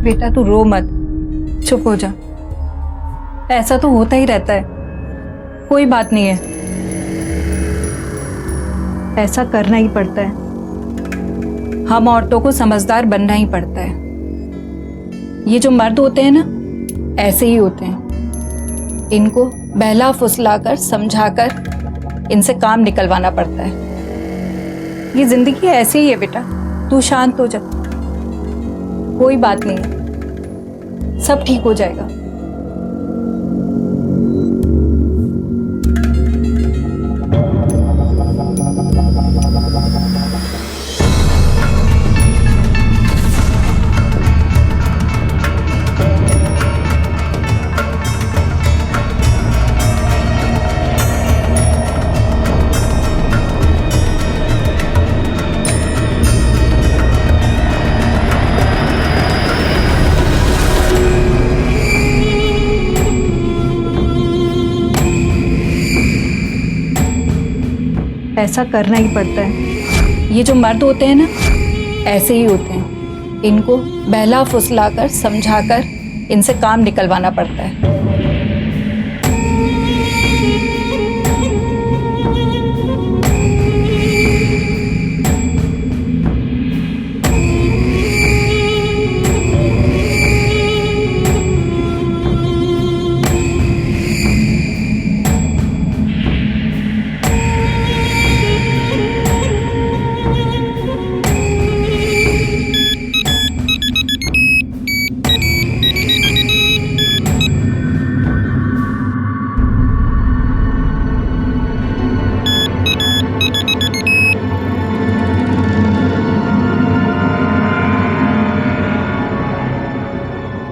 बेटा तू रो मत, चुप हो जा। ऐसा तो होता ही रहता है, कोई बात नहीं है। ऐसा करना ही पड़ता है, हम औरतों को समझदार बनना ही पड़ता है। ये जो मर्द होते हैं ना, ऐसे ही होते हैं। इनको बहला फुसलाकर समझाकर इनसे काम निकलवाना पड़ता है। ये जिंदगी ऐसे ही है बेटा, तू शांत हो जा, कोई बात नहीं है, सब ठीक हो जाएगा। ऐसा करना ही पड़ता है। ये जो मर्द होते हैं ना, ऐसे ही होते हैं। इनको बहला फुसलाकर समझाकर इनसे काम निकलवाना पड़ता है।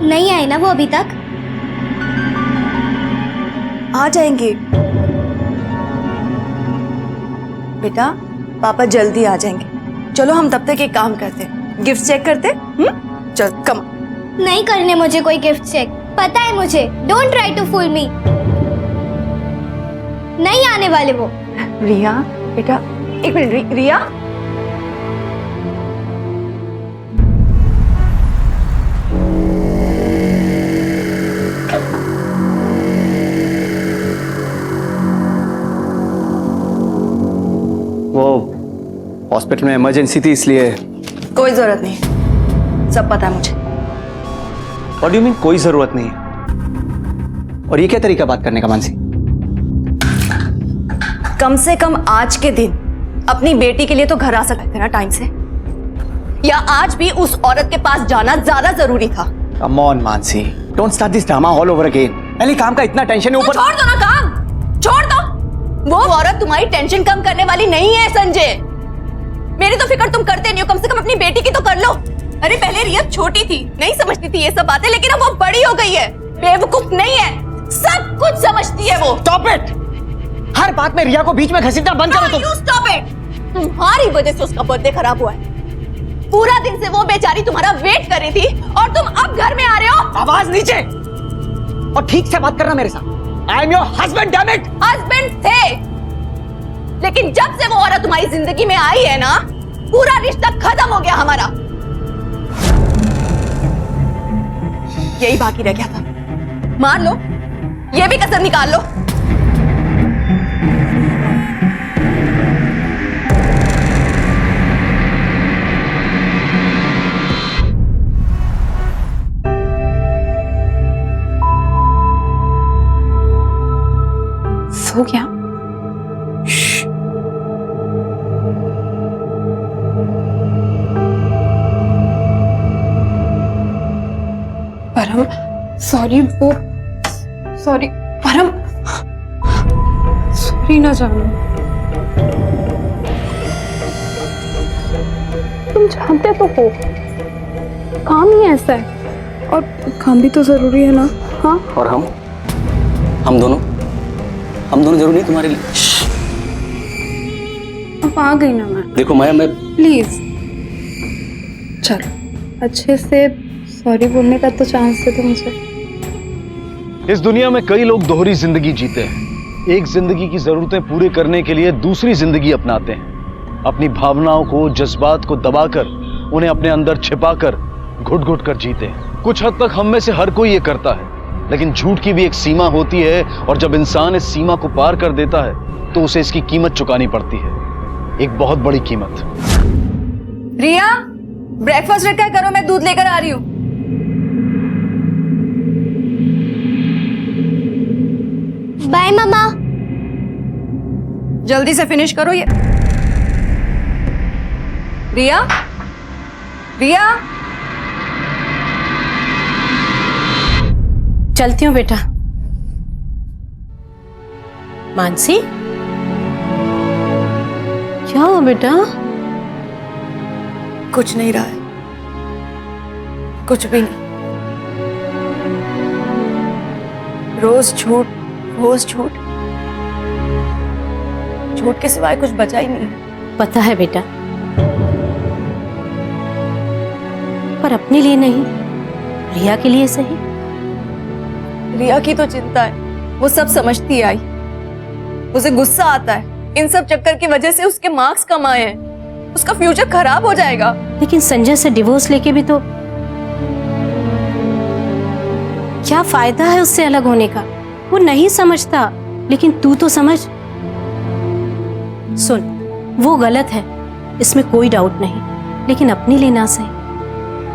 नहीं आए ना वो अभी तक? आ जाएंगे बेटा, पापा जल्दी आ जाएंगे। चलो हम तब तक एक काम करते, गिफ्ट चेक करते। चल कम। नहीं करने मुझे कोई गिफ्ट चेक, पता है मुझे। डोंट ट्राई टू फूल मी। नहीं आने वाले वो। रिया बेटा, एक मिनट। रिया वो हॉस्पिटल में इमरजेंसी थी, इसलिए। कोई जरूरत नहीं, सब पता है मुझे। व्हाट डू यू मीन कोई जरूरत नहीं है? और ये क्या तरीका बात करने का मानसी? कम से कम आज के दिन अपनी बेटी के लिए तो घर आ सकते थे ना टाइम से, या आज भी उस औरत के पास जाना ज्यादा जरूरी था? Come on Mansi, don't start this drama all over again. पहले काम का इतना टेंशन है ऊपर। छोड़ दो ना काम, छोड़ दो। वो औरत तुम्हारी टेंशन कम करने वाली नहीं है संजय। मेरी तो फिक्र तुम करते नहीं हो, कम से कम अपनी बेटी की तो कर लो। अरे पहले रिया छोटी थी, नहीं समझती थी ये सब बातें, लेकिन अब वो बड़ी हो गई है, बेवकूफ नहीं है, सब कुछ समझती है वो। Stop it! हर बात में रिया को बीच में घसीटना बंद करो तुम। You stop it! तुम्हारी वजह से उसका बर्थडे खराब हुआ है। पूरा दिन से वो बेचारी तुम्हारा वेट कर रही थी और तुम अब घर में आ रहे हो। आवाज नीचे और ठीक से बात करना मेरे साथ। I am your husband, damn it! Husband थे, लेकिन जब से वो औरत तुम्हारी जिंदगी में आई है ना, पूरा रिश्ता खत्म हो गया हमारा। यही बाकी रह गया था, मार लो, ये भी कसर निकाल लो। सो गया? परम सॉरी, वो सॉरी परम, सॉरी ना जानो। तुम जानते तो हो काम ही ऐसा है, और काम भी तो जरूरी है ना। हाँ, और हम दोनों जरूरी नहीं तुम्हारे लिए। अब आ गई ना मैं। देखो माया, मैं प्लीज चलो, अच्छे से सॉरी बोलने का तो चांस दे दो मुझे। इस दुनिया में कई लोग दोहरी जिंदगी जीते हैं। एक जिंदगी की जरूरतें पूरे करने के लिए दूसरी जिंदगी अपनाते हैं। अपनी भावनाओं को, जज्बात को दबाकर, उन्हें अपने अंदर छिपाकर, घुट घुट कर जीते हैं। कुछ हद तक हम में से हर कोई ये करता है, लेकिन झूठ की भी एक सीमा होती है और जब इंसान इस सीमा को पार कर देता है तो उसे इसकी कीमत चुकानी पड़ती है, एक बहुत बड़ी कीमत। रिया, ब्रेकफास्ट रखा है, करो, मैं दूध लेकर आ रही हूँ। बाय मम्मा। जल्दी से फिनिश करो ये। रिया, रिया, चलती हूँ बेटा। मानसी, क्या हुआ बेटा? कुछ नहीं रहा है, कुछ भी नहीं। रोज झूठ, रोज झूठ, झूठ के सिवाय कुछ बचा ही नहीं है। पता है बेटा, पर अपने लिए नहीं, रिया के लिए सही। रिया की तो चिंता है, वो सब समझती आई। उसे गुस्सा आता है, इन सब चक्कर की वजह से उसके मार्क्स कम आए हैं, उसका फ्यूचर खराब हो जाएगा। लेकिन संजय से डिवोर्स लेके भी तो क्या फायदा है उससे अलग होने का? वो नहीं समझता, लेकिन तू तो समझ। सुन, वो गलत है, इसमें कोई डाउट नहीं, लेकिन अपने लिए ना सही,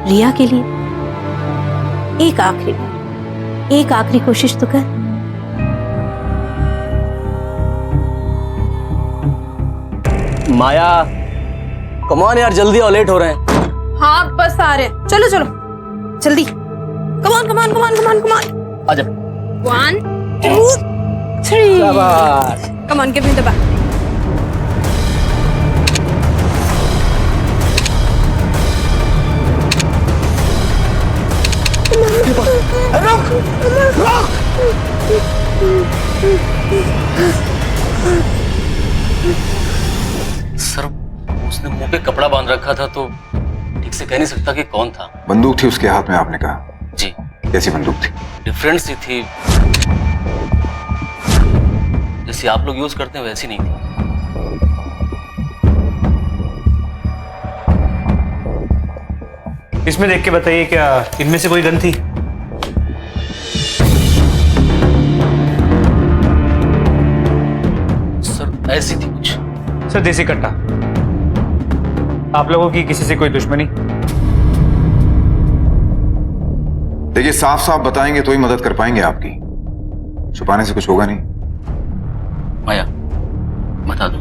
रिया के लिए एक आखिरी कोशिश तो कर। माया, कम ऑन यार, जल्दी और लेट हो रहे हैं। हाँ बस आ रहे हैं, चलो चलो जल्दी। कमान कमान कमान कमान कमान। आजा। 1 2 3। शाबाश। Come on, give me the bag. Sir, उसने मुंह पे कपड़ा बांध रखा था तो ठीक से कह नहीं सकता कि कौन था। बंदूक थी उसके हाथ में, आपने कहा? जी। कैसी बंदूक थी? डिफरेंट सी थी, जैसे आप लोग यूज करते हैं वैसी नहीं थी। इसमें देख के बताइए, क्या इनमें से कोई गन थी? सर ऐसी थी कुछ। सर देसी कट्टा। आप लोगों की किसी से कोई दुश्मनी? देखिए, साफ साफ बताएंगे तो ही मदद कर पाएंगे आपकी, छुपाने से कुछ होगा नहीं। माया, बता दो।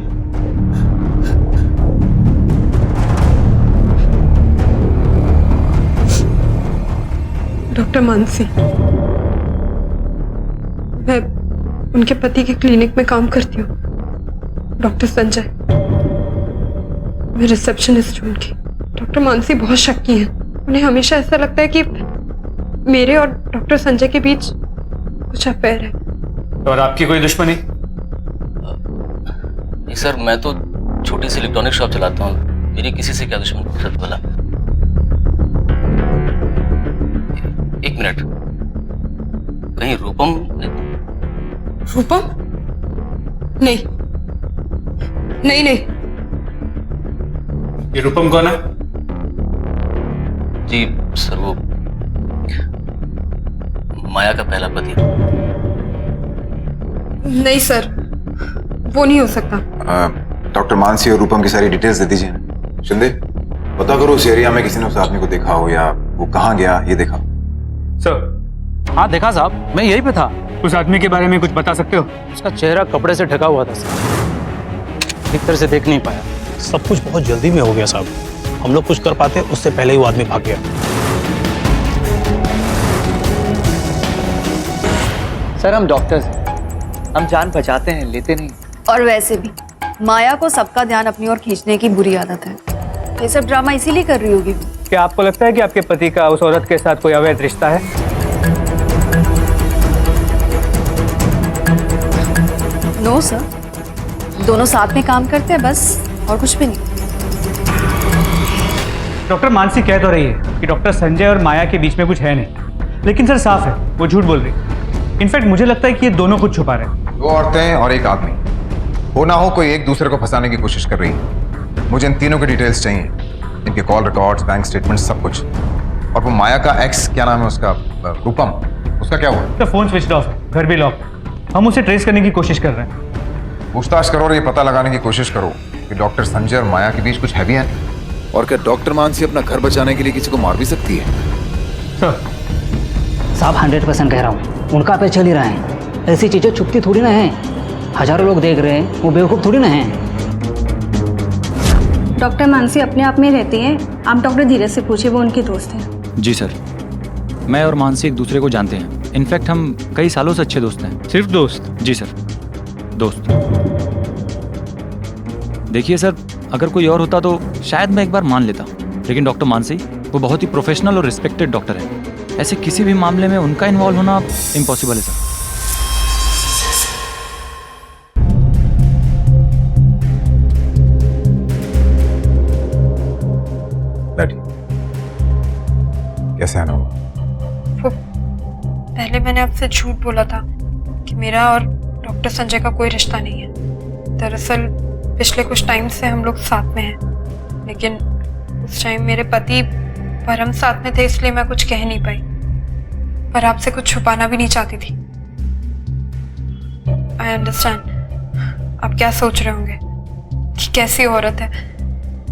डॉक्टर मानसी, मैं उनके पति के क्लिनिक में काम करती हूँ। डॉक्टर संजय, मैं रिसेप्शनिस्ट हूँ उनकी। डॉक्टर मानसी बहुत शक्की हैं। उन्हें हमेशा ऐसा लगता है कि मेरे और डॉक्टर संजय के बीच कुछ अफेयर है। और आपकी कोई दुश्मनी? नहीं सर, मैं तो छोटी सी इलेक्ट्रॉनिक शॉप चलाता हूँ, मेरी किसी से क्या दुश्मनी? सच बोला। एक मिनट, कहीं रूपम? रूपम? नहीं नहीं नहीं। ये रूपम कौन है? जी सर, वो माया का पहला पति। नहीं सर, वो नहीं हो सकता। डॉक्टर मानसी और रूपम की सारी डिटेल्स दे दीजिए। शिंदे, पता करो उस एरिया में किसी ने उस आदमी को देखा हो या वो कहाँ गया, ये देखा। सर, हाँ देखा साहब, मैं यहीं पे था। उस आदमी के बारे में कुछ बता सकते हो? उसका चेहरा कपड़े से ढका हुआ था सर, ठीक तरह से देख नहीं पाया। सब कुछ बहुत जल्दी में हो गया साहब, हम लोग कुछ कर पाते उससे पहले ही वो आदमी भाग गया। सर हम डॉक्टर्स हैं, हम जान बचाते हैं, लेते नहीं। और वैसे भी माया को सबका ध्यान अपनी ओर खींचने की बुरी आदत है। ये सब ड्रामा इसीलिए कर रही होगी। क्या आपको लगता है कि आपके पति का उस औरत के साथ कोई अवैध रिश्ता है? नो सर, दोनों साथ में काम करते हैं बस, और कुछ भी नहीं। डॉक्टर मानसी कह तो रही है कि डॉक्टर संजय और माया के बीच में कुछ है नहीं, लेकिन सर साफ है वो झूठ बोल रही है। इनफैक्ट मुझे लगता है कि ये दोनों कुछ छुपा रहे हैं। 2 औरतें और एक आदमी, हो ना हो कोई एक दूसरे को फंसाने की कोशिश कर रही है। मुझे इन तीनों की डिटेल्स चाहिए, इनके कॉल रिकॉर्ड्स, बैंक स्टेटमेंट, सब कुछ। और वो माया का एक्स, क्या नाम है उसका, रूपम, उसका क्या हुआ? तो फोन स्विच ऑफ है, घर भी लॉक। हम उसे ट्रेस करने की कोशिश कर रहे हैं। पूछताछ करो और ये पता लगाने की कोशिश करो कि डॉक्टर संजय और माया के बीच कुछ है भी है। और क्या डॉक्टर मानसी अपना घर बचाने के लिए किसी को मार भी सकती है? सर साहब 100% कह रहा हूँ, उनका पे चल ही रहा है। ऐसी चीजें छुपती थोड़ी ना है, हजारों लोग देख रहे हैं, वो बेवकूफ थोड़ी ना है। डॉक्टर मानसी अपने आप में रहती हैं, आप डॉक्टर धीरज से पूछिए, वो उनके दोस्त हैं। जी सर, मैं और मानसी एक दूसरे को जानते हैं। इनफैक्ट हम कई सालों से अच्छे दोस्त हैं। सिर्फ दोस्त? जी सर, दोस्त। देखिए सर, अगर कोई और होता तो शायद मैं एक बार मान लेता, लेकिन डॉक्टर मानसी वो बहुत ही प्रोफेशनल और रिस्पेक्टेड डॉक्टर है। ऐसे किसी भी मामले में उनका इन्वॉल्व होना इम्पॉसिबल है सर। कैसे आना हुआ? पहले मैंने आपसे झूठ बोला था कि मेरा और डॉक्टर संजय का कोई रिश्ता नहीं है। दरअसल पिछले कुछ टाइम से हम लोग साथ में हैं, लेकिन उस टाइम मेरे पति परम साथ में थे, इसलिए मैं कुछ कह नहीं पाई, पर आपसे कुछ छुपाना भी नहीं चाहती थी। आई अंडरस्टैंड आप क्या सोच रहे होंगे कि कैसी औरत है,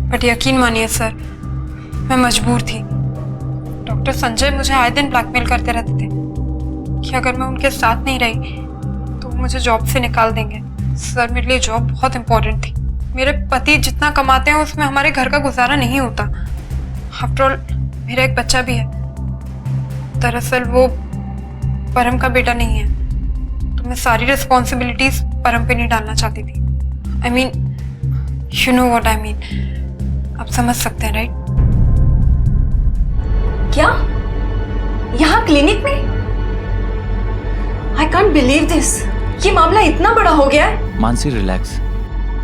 बट यकीन मानिए सर, मैं मजबूर थी। डॉक्टर संजय मुझे आए दिन ब्लैकमेल करते रहते थे कि अगर मैं उनके साथ नहीं रही तो वो मुझे जॉब से निकाल देंगे। सर मेरे लिए जॉब बहुत इंपॉर्टेंट थी। मेरे पति जितना कमाते हैं उसमें हमारे घर का गुजारा नहीं होता। आफ्टर ऑल मेरा एक बच्चा भी है। दरअसल वो परम का बेटा नहीं है, तो मैं सारी रिस्पॉन्सिबिलिटीज परम पे नहीं डालना चाहती थी। I mean you know what I mean, आप समझ सकते हैं राइट? क्या यहाँ क्लिनिक में? आई कांट बिलीव दिस, ये मामला इतना बड़ा हो गया है। मानसी रिलैक्स,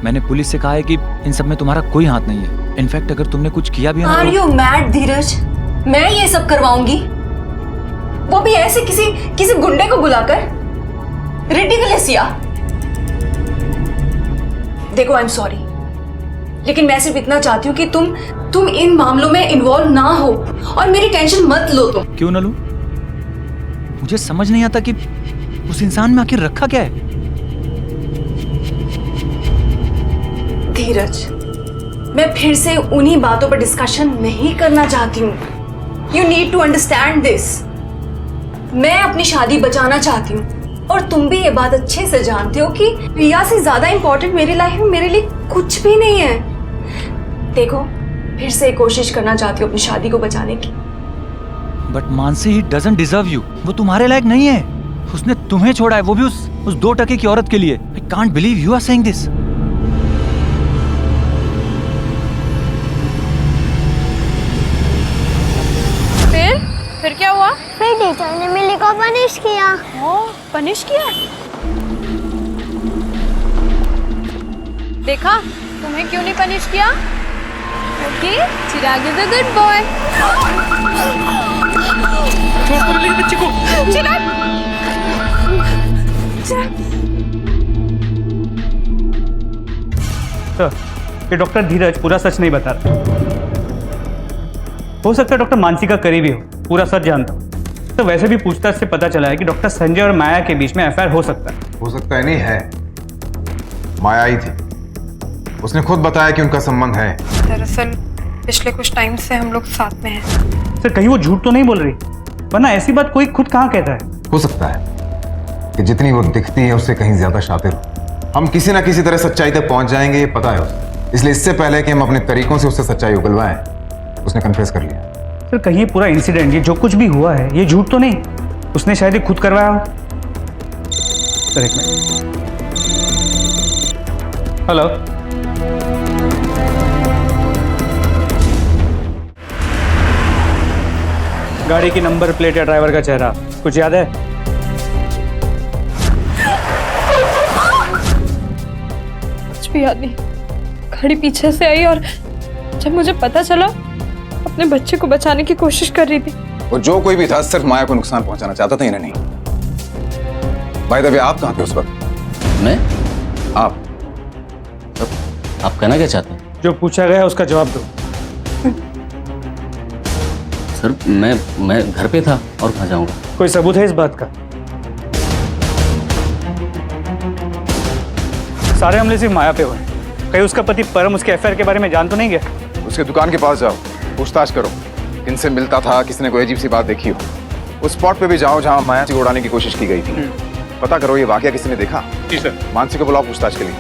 मैंने पुलिस से कहा है कि इन सब में तुम्हारा कोई हाथ नहीं है। इनफैक्ट अगर तुमने कुछ किया भी है आर यू मैड धीरज? मैं ये सब करवाऊंगी, वो भी ऐसे किसी गुंडे को बुलाकर? रिडिकुलस यार। देखो आई एम सॉरी, लेकिन मैं सिर्फ इतना चाहती हूँ कि तुम इन मामलों में इन्वॉल्व ना हो और मेरी टेंशन मत लो तुम। क्यों ना लूं? मुझे समझ नहीं आता कि उस इंसान में आखिर रखा क्या है। धीरज, मैं फिर से उन्हीं बातों पर डिस्कशन नहीं करना चाहती हूँ। You need to understand this. मैं अपनी शादी बचाना चाहती हूँ और तुम भी ये बात अच्छे से जानते हो कि रिया से ज्यादा इंपॉर्टेंट मेरी लाइफ में मेरे लिए कुछ भी नहीं है। देखो, फिर से कोशिश करना चाहती हूँ अपनी शादी को बचाने की। But Mansi he doesn't deserve you. वो तुम्हारे लायक नहीं है। उसने तुम्हें छोड़ा है, वो भी उस 2 टके की औरत के लिए। I can't believe you are saying this. फिर क्या हुआ? फिर टीचर ने मिली को पनिश किया। पनिश किया? देखा, तुम्हें क्यों नहीं पनिश किया? क्योंकि चिराग इज अ गुड बॉय। बच्चे को चिराग, सर, ये डॉक्टर धीरज पूरा सच नहीं बता रहा। हो सकता है डॉक्टर मानसी का करीबी हो, पूरा सच जानता हूँ। तो वैसे भी पूछताछ से पता चला है कि डॉक्टर संजय और माया के बीच में अफेयर हो सकता है। हो सकता है नहीं है, माया आई थी, उसने खुद बताया कि उनका संबंध है। दरअसल पिछले कुछ टाइम से हम लोग साथ में हैं। सर कहीं वो झूठ तो नहीं बोल रही? वरना ऐसी बात कोई खुद कहाँ कहता है। हो सकता है कि जितनी वो दिखती है उससे कहीं ज्यादा शातिर हो। हम किसी ना किसी तरह सच्चाई तक पहुंच जाएंगे, ये पता है उसे। इसलिए इससे पहले कि हम अपने तरीकों से उससे सच्चाई उगलवाएं, उसने कन्फेस कर लिया। सर कहीं ये पूरा इंसिडेंट, ये जो कुछ भी हुआ है, ये झूठ तो नहीं? उसने शायद ये खुद करवाया हो। सर एक मिनट। हेलो, गाड़ी की नंबर प्लेट या ड्राइवर का चेहरा कुछ याद है? कुछ भी याद नहीं। गाड़ी पीछे से आई और जब मुझे पता चला, अपने बच्चे को बचाने की कोशिश कर रही थी। वो जो कोई भी था सिर्फ माया को नुकसान पहुंचाना चाहता था, इन्हें नहीं। भाई दबे आप कहाँ थे उस वक्त? मैं? आप आप कहना क्या चाहते हैं? जो पूछा गया उसका जवाब दो। सर मैं घर पे था और कहाँ जाऊँगा। कोई सबूत है इस बात का? सारे हमले सिर्फ माया पे हुए हैं। कहीं उसका पति परम उसके अफेयर के बारे में जान तो नहीं गया? उसके दुकान के पास जाओ, पूछताछ करो, किनसे मिलता था, किसने कोई अजीब सी बात देखी हो। उस स्पॉट पे भी जाओ जहाँ माया को उड़ाने की कोशिश की गई थी। पता करो ये वाकया किसी ने देखा। जी सर। मानसी को बुलाओ पूछताछ के लिए।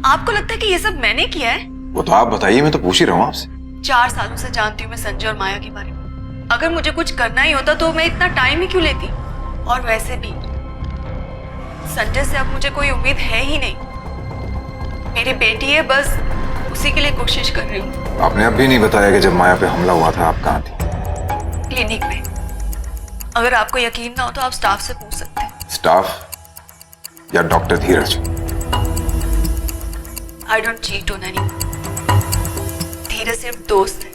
आपको लगता है कि ये सब मैंने किया है? वो तो आप बताइए, मैं तो पूछ ही रहा हूँ आपसे। 4 सालों से जानती हूँ मैं संजय और माया के बारे में। अगर मुझे कुछ करना ही होता तो मैं इतना टाइम ही क्यों लेती? और वैसे भी संजय से अब मुझे कोई उम्मीद है ही नहीं। मेरी बेटी है, बस उसी के लिए कोशिश कर रही हूँ। आपने अब भी नहीं बताया कि जब माया पे हमला हुआ था आप कहाँ थी? क्लिनिक में। अगर आपको यकीन ना हो तो आप स्टाफ से पूछ सकते हैं। स्टाफ या doctor Dhiraj? I don't cheat on anyone. Dhiraj सिर्फ दोस्त है,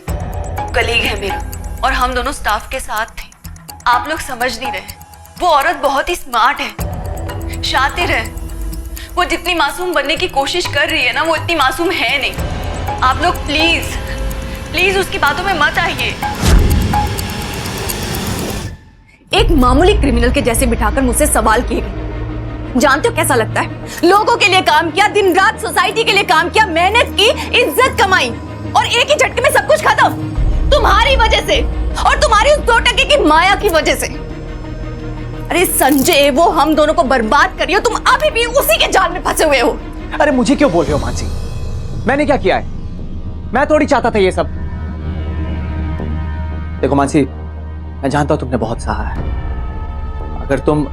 कलीग है मेरा, और हम दोनों स्टाफ के साथ थे। आप लोग समझ नहीं रहे। वो औरत बहुत ही स्मार्ट है, शातिर है। वो जितनी मासूम बनने की कोशिश कर रही है ना, वो इतनी मासूम है नहीं। आप लोग प्लीज प्लीज उसकी बातों में मत आइए। एक मामूली क्रिमिनल के जैसे बिठाकर मुझसे सवाल किए गए। जानते हो कैसा लगता है? लोगों के लिए काम किया, दिन रात सोसाइटी के लिए काम किया, मेहनत की, इज्जत कमाई, और एक ही झटके में सब कुछ खत्म तुम्हारी वजह से, और तुम्हारी उस 2 टके की माया की वजह से। अरे संजय, वो हम दोनों को बर्बाद करी हो, तुम अभी भी उसी के जाल में फंसे हुए हो। अरे मुझे क्यों बोल रहे हो मानसी? मैंने क्या किया है? मैं थोड़ी चाहता था ये सब। देखो मानसी, मैं जानता हूं तुमने बहुत सहा है। अगर तुम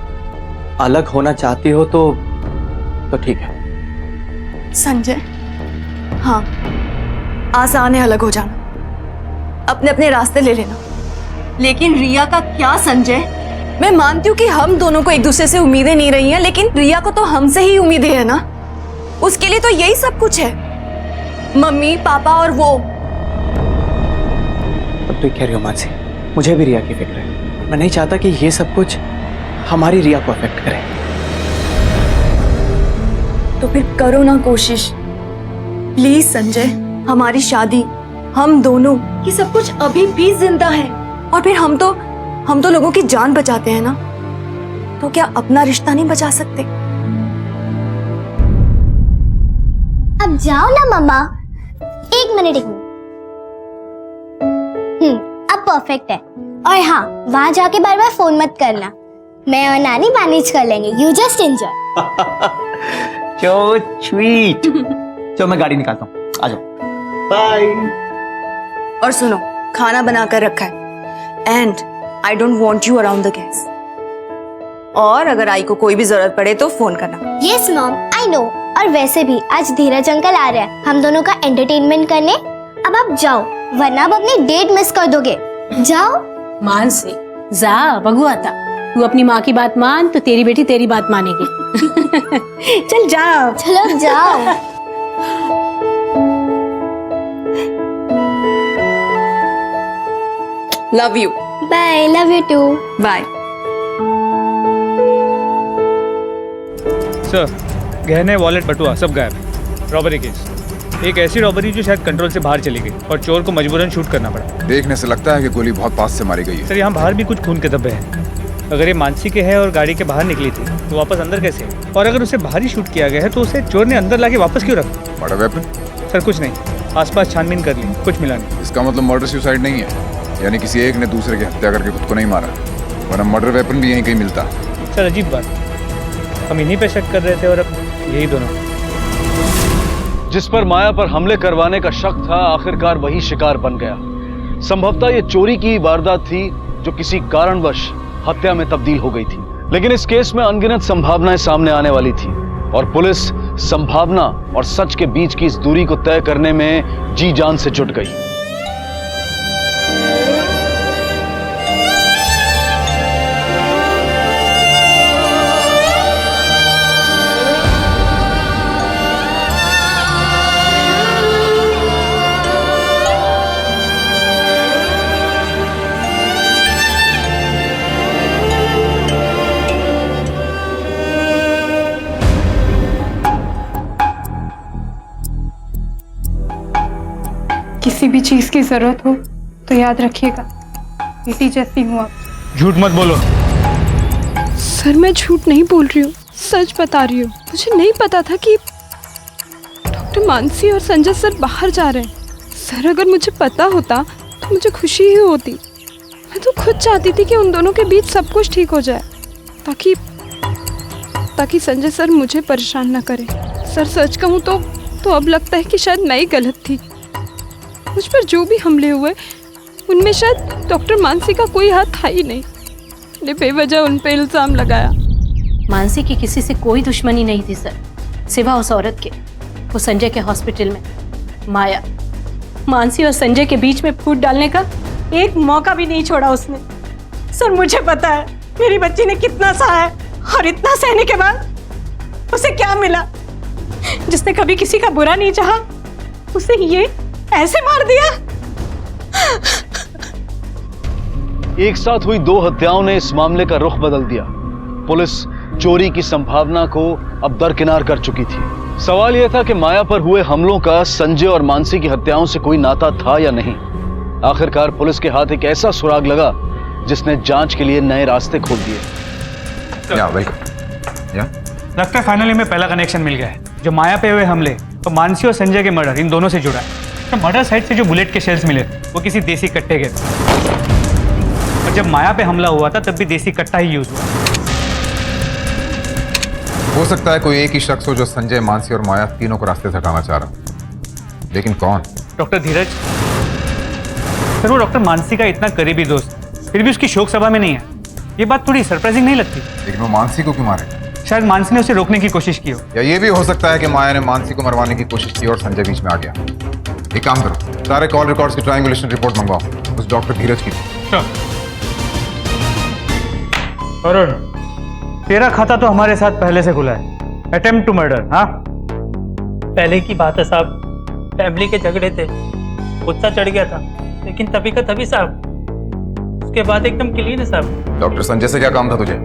अलग होना चाहती हो तो ठीक है। संजय, हाँ, आसान है अलग हो जाना, अपने अपने रास्ते ले लेना, लेकिन रिया का क्या संजय? मैं मानती हूँ कि हम दोनों को एक दूसरे से उम्मीदें नहीं रही हैं, लेकिन रिया को तो हमसे ही उम्मीदें है ना। उसके लिए तो यही सब कुछ है, मम्मी पापा और वो। अब तो कह रही हो मानसी, मुझे भी रिया की फिक्र है। मैं नहीं चाहता कि ये सब कुछ हमारी रिया को अफेक्ट करे। तो फिर करो ना कोशिश, प्लीज संजय। हमारी शादी, हम दोनों, ये सब कुछ अभी भी जिंदा है। और फिर हम तो लोगों की जान बचाते हैं ना, तो क्या अपना रिश्ता नहीं बचा सकते? अब जाओ ना मम्मा। एक मिनट। अब परफेक्ट है। और हाँ, वहां जाके बार बार फोन मत करना। मैं और नानी मैनेज कर लेंगे। You just enjoy. So sweet। चलो मैं गाड़ी निकालता हूँ, आ जाओ। बाय। और सुनो, खाना बनाकर रखा है, and I don't want you around the gas. और अगर आई को कोई भी जरूरत पड़े तो फोन करना। Yes mom, I know. और वैसे भी आज धीरज अंकल आ रहे हैं हम दोनों का एंटरटेनमेंट करने। अब आप जाओ, वरना आप अपनी डेट मिस कर दोगे। जाओ। मानसी, जा बगु आता। तू अपनी माँ की बात मान तो तेरी बेटी तेरी बात मानेगी। चल जाओ। चलो जाओ। Love you. Bye. Love you too. Bye. Sir, गहने, वॉलेट, बटुआ सब गायब है। रॉबरी केस, एक ऐसी रॉबरी जो शायद कंट्रोल से बाहर चली गई और चोर को मजबूरन शूट करना पड़ा। देखने से लगता है कि गोली बहुत पास से मारी गई है। सर, यहाँ बाहर भी कुछ खून के धब्बे हैं। अगर ये मानसी के है और गाड़ी के बाहर निकली थी तो वापस अंदर कैसे है? और अगर उसे बाहर ही शूट किया गया है तो उसे चोर ने अंदर लाके वापस क्यों रखा? Murder weapon? सर कुछ नहीं, आसपास छानबीन कर ली, कुछ मिला नहीं। इसका मतलब मर्डर सुसाइड नहीं है, यानी किसी एक ने दूसरे की हत्या करके खुद को नहीं मारा, वरना मर्डर वेपन भी यहीं कहीं मिलता। सर अजीब बात, हम इन्हीं पे शक कर रहे थे और अब यही दोनों। जिस पर माया पर हमले करवाने का शक था, आखिरकार वही शिकार बन गया। संभवतः ये चोरी की वारदात थी जो किसी कारणवश हत्या में तब्दील हो गई थी। लेकिन इस केस में अनगिनत संभावनाएं सामने आने वाली थी और पुलिस संभावना और सच के बीच की इस दूरी को तय करने में जी जान से जुट गई। किसी भी चीज की जरूरत हो तो याद रखिएगा, बेटी जैसी हूँ आप। झूठ मत बोलो। सर मैं झूठ नहीं बोल रही हूँ, सच बता रही हूँ। मुझे नहीं पता था कि डॉक्टर मानसी और संजय सर बाहर जा रहे हैं। सर अगर मुझे पता होता तो मुझे खुशी ही होती। मैं तो खुद चाहती थी कि उन दोनों के बीच सब कुछ ठीक हो जाए, ताकि संजय सर मुझे परेशान ना करें। सर सच कहूँ तो अब लगता है कि शायद मैं ही गलत थी। मुझ पर जो भी हमले हुए उनमें शायद डॉक्टर मानसी का कोई हाथ था ही नहीं। मैंने बेवजह उन पे इल्जाम लगाया। मानसी की किसी से कोई दुश्मनी नहीं थी सर, सिवा उस औरत के। वो संजय के हॉस्पिटल में माया, मानसी और संजय के बीच में फूट डालने का एक मौका भी नहीं छोड़ा उसने। सर मुझे पता है मेरी बच्ची ने कितना सहा है, और इतना सहने के बाद उसे क्या मिला? जिसने कभी किसी का बुरा नहीं चाहा, उसे ये ऐसे मार दिया। एक साथ हुई 2 हत्याओं ने इस मामले का रुख बदल दिया। पुलिस चोरी की संभावना को अब दरकिनार कर चुकी थी। सवाल यह था कि माया पर हुए हमलों का संजय और मानसी की हत्याओं से कोई नाता था या नहीं। आखिरकार पुलिस के हाथ एक ऐसा सुराग लगा जिसने जांच के लिए नए रास्ते खोल दिए। लगता है फाइनली में पहला कनेक्शन मिल गया है। जो माया पे हुए हमले तो मानसी और संजय के मर्डर, इन दोनों से जुड़ा है। तो मर्डर साइट से जो बुलेट के शेल्स मिले वो किसी देसी कट्टे के थे, और जब माया पे हमला हुआ था तब भी देसी कट्टा ही यूज हुआ। हो सकता है कोई एक ही शख्स हो जो संजय, मानसी और माया तीनों को रास्ते से हटाना चाह रहा, लेकिन कौन? डॉक्टर धीरज। सर वो डॉक्टर मानसी का इतना करीबी दोस्त फिर भी उसकी शोक सभा में नहीं है। ये बात थोड़ी सरप्राइजिंग नहीं लगती? लेकिन वो मानसी को क्यों मारे? शायद मानसी ने उसे रोकने की कोशिश की हो, या ये भी हो सकता है कि माया ने मानसी को मरवाने की कोशिश की और संजय बीच में आ गया। एक काम करो, सारे कॉल रिकॉर्ड्स की ट्रायंगुलेशन रिपोर्ट मंगवाओ उस डॉक्टर धीरज की। अरुण, तेरा खाता तो हमारे साथ पहले से खुला है। Attempt to murder. हाँ पहले की बात है साहब, फैमिली के झगड़े थे, गुस्सा चढ़ गया था, लेकिन तभी का तभी साहब, उसके बाद एकदम क्लीन है साहब। डॉक्टर संजय से क्या काम था तुझे?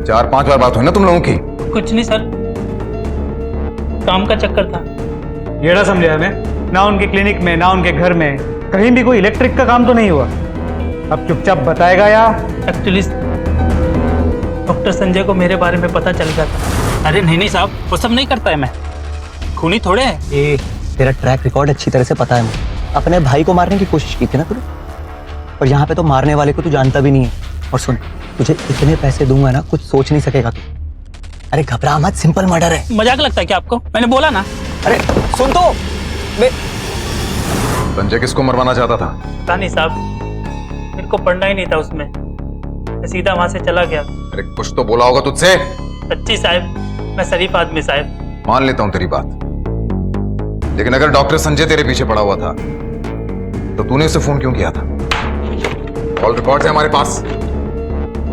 4-5 बार बात हुई ना तुम लोगों की। कुछ नहीं सर, काम का चक्कर था। येड़ा समझा हमें। ना उनके क्लिनिक में ना उनके घर में कहीं भी कोई इलेक्ट्रिक का काम तो नहीं हुआ। अब चुपचाप बताएगा या? एक्चुअली डॉक्टर संजय को मेरे बारे में पता चल गया था। अरे नहीं साहब, वो सब नहीं करता है, मैं खूनी थोड़े है। ये तेरा ट्रैक रिकॉर्ड अच्छी तरह से पता है मुझे। अपने भाई को मारने की कोशिश की थी ना तूने, और यहाँ पे तो मारने वाले को तू जानता भी नहीं है। और सुन, तुझे इतने पैसे दूंगा ना, कुछ सोच नहीं सकेगा तू। अरे घबरा मत, सिंपल मर्डर है। मजाक लगता है क्या आपको? मैंने बोला ना। अरे सुन तो। संजय किसको मरवाना चाहता था? पता नहीं साहब, मेरे को पढ़ना ही नहीं था उसमें, मैं सीधा वहां से चला गया। अरे कुछ तो बोला होगा तुझसे। सच्ची साहब, मैं शरीफ आदमी साहब। मान लेता हूं तेरी बात, लेकिन अगर डॉक्टर संजय तेरे पीछे पड़ा हुआ था तो तूने उसे फोन क्यों किया था? कॉल रिकॉर्ड है हमारे पास।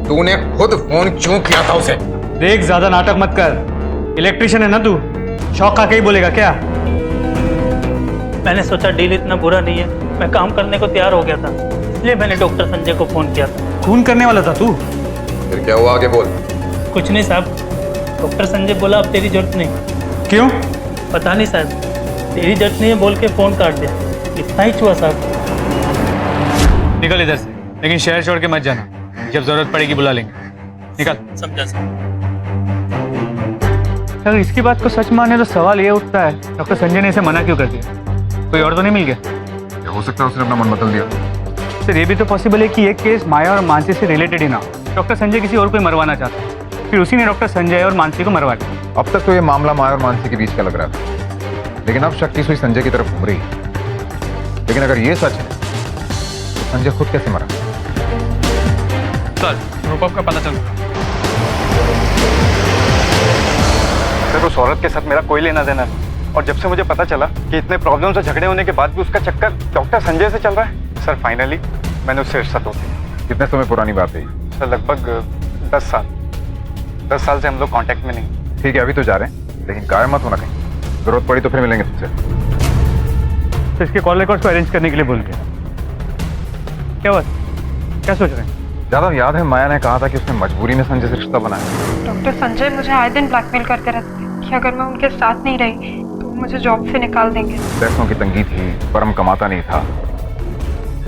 तूने खुद फोन क्यों किया था उसे? देख, ज्यादा नाटक मत कर। इलेक्ट्रिशियन है ना तू, शौक खा के ही बोलेगा क्या? मैंने सोचा डील इतना बुरा नहीं है, मैं काम करने को तैयार हो गया था, इसलिए मैंने डॉक्टर संजय को फोन किया था। खून करने वाला था तू? फिर क्या हुआ, आगे बोल। कुछ नहीं साहब, डॉक्टर संजय बोला अब तेरी जरूरत नहीं। क्यों? पता नहीं साहब, तेरी जरूरत नहीं है बोल के फोन काट दिया। इतना ही हुआ साहब। निकल इधर से, लेकिन शहर छोड़ के मत जाना। जब जरूरत पड़ेगी बुला लेंगे। निकल। समझा साहब। अगर इसकी बात को सच माने तो सवाल ये उठता है, डॉक्टर संजय ने इसे मना क्यों कर दिया? कोई और तो नहीं मिल गया? हो सकता है उसने अपना मन बदल दिया। सर ये भी तो पॉसिबल है कि ये केस माया और मानसी से रिलेटेड ही ना हो। डॉक्टर संजय किसी और को मरवाना चाहता है, फिर उसी ने डॉक्टर संजय और मानसी को मरवा दिया। अब तक तो ये मामला माया और मानसी के बीच का लग रहा था, लेकिन अब शक की सुई संजय की तरफ घूम रही है। लेकिन अगर ये सच है तो संजय खुद कैसे मरा? सर रूपक का पता चल गया। सर उस औरत के साथ मेरा कोई लेना देना नहीं, और जब से मुझे पता चला कि इतने प्रॉब्लम से झगड़े होने के बाद भी उसका चक्कर डॉक्टर संजय से चल रहा है, सर फाइनली मैंने उससे रिश्ता तोड़ दिया। कितने समय पुरानी बात है? सर लगभग 10 साल से हम लोग कांटेक्ट में नहीं। ठीक है, अभी तो जा रहे हैं, लेकिन गायब मत होना कहीं। जरूरत पड़ी तो फिर मिलेंगे तुझसे। तो इसके कॉल रिकॉर्ड्स को अरेंज करने के लिए बोल दिया। क्या बात, क्या सोच रहे हैं? ज्यादा याद है माया ने कहा था कि उसने मजबूरी में संजय से रिश्ता बनाया। डॉक्टर संजय मुझे आए दिन ब्लैकमेल करते रहते थे कि अगर मैं उनके साथ नहीं रही तो मुझे जॉब से निकाल देंगे। पैसों की तंगी थी, परम कमाता नहीं था,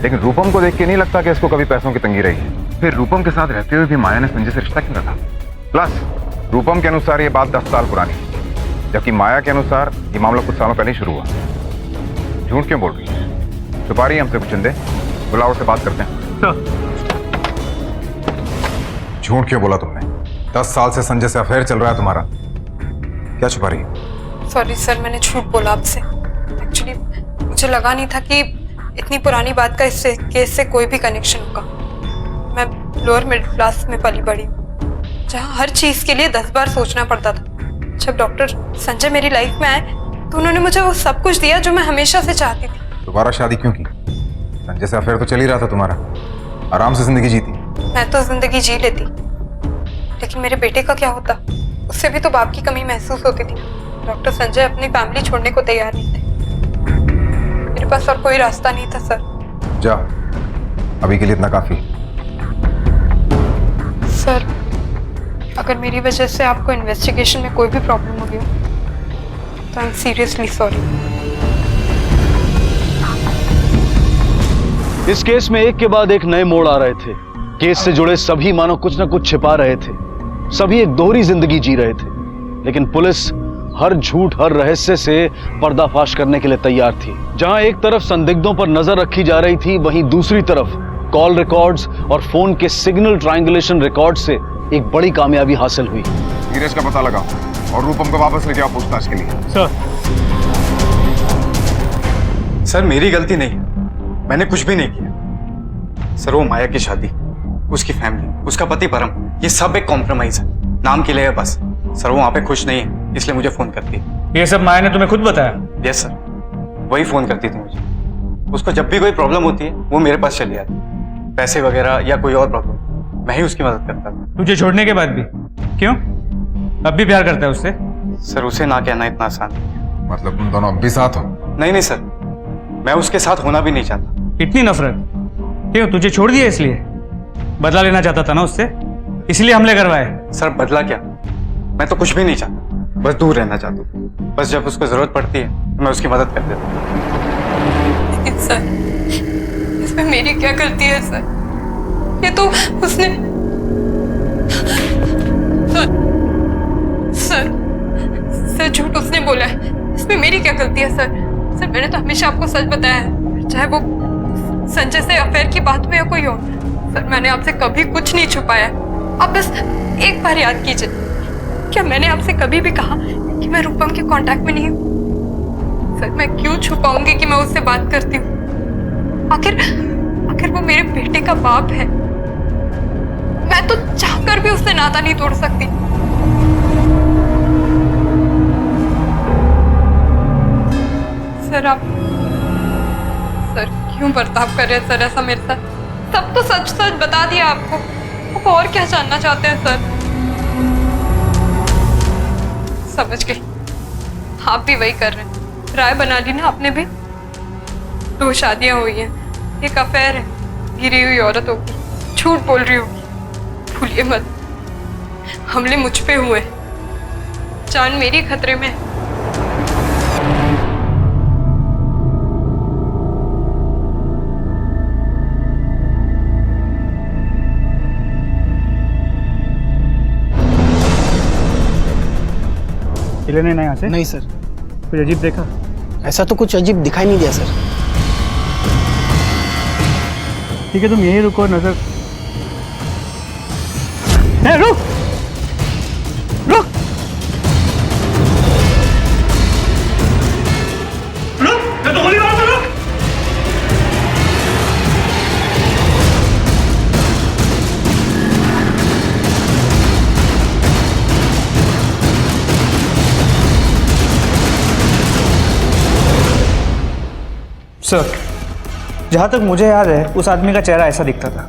लेकिन रूपम को देख के नहीं लगता कि इसको कभी पैसों की तंगी रही है। फिर रूपम के साथ रहते हुए भी माया ने संजय से रिश्ता क्यों रखा? प्लस रूपम के अनुसार ये बात 10 साल पुरानी है, जबकि माया के अनुसार ये मामला कुछ सालों पहले ही शुरू हुआ। झूठ क्यों बोल रही है? छुपा रही है हमसे कुछ चंदे? बुलाओ से बात करते हैं। झूठ क्यों बोला तुमने? 10 साल से संजय से अफेयर चल रहा है तुम्हारा, क्या छुपा रही है? सॉरी सर, मैंने झूठ बोला आपसे। एक्चुअली मुझे लगा नहीं था कि इतनी पुरानी बात का इससे केस से कोई भी कनेक्शन होगा। मैं लोअर मिडिल क्लास में पली बड़ी हूँ, जहाँ हर चीज़ के लिए 10 बार सोचना पड़ता था। जब डॉक्टर संजय मेरी लाइफ में आए तो उन्होंने मुझे वो सब कुछ दिया जो मैं हमेशा से चाहती थी। दोबारा शादी क्यों की? संजय से अफेयर तो चल ही रहा था तुम्हारा, आराम से जिंदगी जीती। मैं तो जिंदगी जी लेती, लेकिन मेरे बेटे का क्या होता? उससे भी तो बाप की कमी महसूस होती थी। डॉक्टर संजय अपनी फैमिली छोड़ने को तैयार नहीं थे। मेरे पास और कोई रास्ता नहीं था सर। जा, अभी के लिए इतना काफी। सर, अगर मेरी वजह से आपको इन्वेस्टिगेशन में कोई भी प्रॉब्लम हो गई तो आई एम सीरियसली सॉरी। इस केस में एक के बाद एक नए मोड़ आ रहे थे। केस से जुड़े सभी मानो कुछ न कुछ छिपा रहे थे, सभी एक दोहरी जिंदगी जी रहे थे, लेकिन पुलिस हर झूठ, हर रहस्य से पर्दाफाश करने के लिए तैयार थी। जहां एक तरफ संदिग्धों पर नजर रखी जा रही थी, वहीं दूसरी तरफ कॉल रिकॉर्ड्स और फोन के सिग्नल ट्रायंगुलेशन रिकॉर्ड से एक बड़ी कामयाबी हासिल हुई। नीरज का पता लगाओ और रूपम को वापस लेके आओ पूछताछ के लिए। सर मेरी गलती नहीं है, मैंने कुछ भी नहीं किया। सर वो माया की शादी, उसकी फैमिली, उसका पति परम, ये सब एक कॉम्प्रोमाइज है, नाम के लिए है बस। सर वो वहाँ पे खुश नहीं है, इसलिए मुझे फोन करती है। ये सब माया ने तुम्हें खुद बताया? यस सर, वही फोन करती थी मुझे। उसको जब भी कोई प्रॉब्लम होती है वो मेरे पास चली आती, पैसे वगैरह या कोई और प्रॉब्लम, मैं ही उसकी मदद करता था। तुझे छोड़ने के बाद भी? क्यों? अब भी प्यार करता है उससे? सर उसे ना कहना इतना आसान नहीं। मतलब तुम दोनों अब भी साथ हो? नहीं नहीं सर, मैं उसके साथ होना भी नहीं चाहता। इतनी नफरत क्यों? तुझे छोड़ दिया इसलिए? बदला लेना चाहता था ना उससे, इसलिए हमले करवाए? सर बदला क्या, मैं तो कुछ भी नहीं चाहता, बस दूर रहना चाहता हूँ। बस जब उसको जरूरत पड़ती है तो मैं उसकी मदद कर देता हूँ। लेकिन सर, इसमें मेरी क्या गलती है सर? ये तो उसने सर झूठ उसने बोला है, इसमें मेरी क्या गलती है सर? सर मैंने तो हमेशा आपको सच बताया है, चाहे वो संजय से अफेयर की बात हो या कोई और। सर मैंने आपसे कभी कुछ नहीं छुपाया। आप बस एक बार याद कीजिए, क्या मैंने आपसे कभी भी कहा कि मैं रूपम के कांटेक्ट में नहीं हूँ? सर मैं क्यों छुपाऊंगी कि मैं उससे बात करती हूँ? आखिर वो मेरे बेटे का बाप है। मैं तो चाहकर भी उससे नाता नहीं तोड़ सकती। सर आप क्यों बर्ताव कर रहे हैं सर ऐसा मेरे साथ? सब तो सच सच बता दिया आपको, आप और क्या जानना चाहते हैं सर? समझ गई, आप भी वही कर रहे हैं, राय बना ली ना आपने भी। 2 शादियां हुई हैं, एक अफेयर है, गिरी हुई औरत होगी, झूठ बोल रही होगी। भूलिए मत, हमले मुझ पे हुए, जान मेरी खतरे में है। लेने नहीं यहाँ से? नहीं सर। कुछ अजीब देखा? ऐसा तो कुछ अजीब दिखाई नहीं दिया सर। ठीक है, तुम यहीं रुको, नजर। रुक रुक रुक, मैं तो गोली मारूंगा, रुक। सर, जहां तक मुझे याद है उस आदमी का चेहरा ऐसा दिखता था।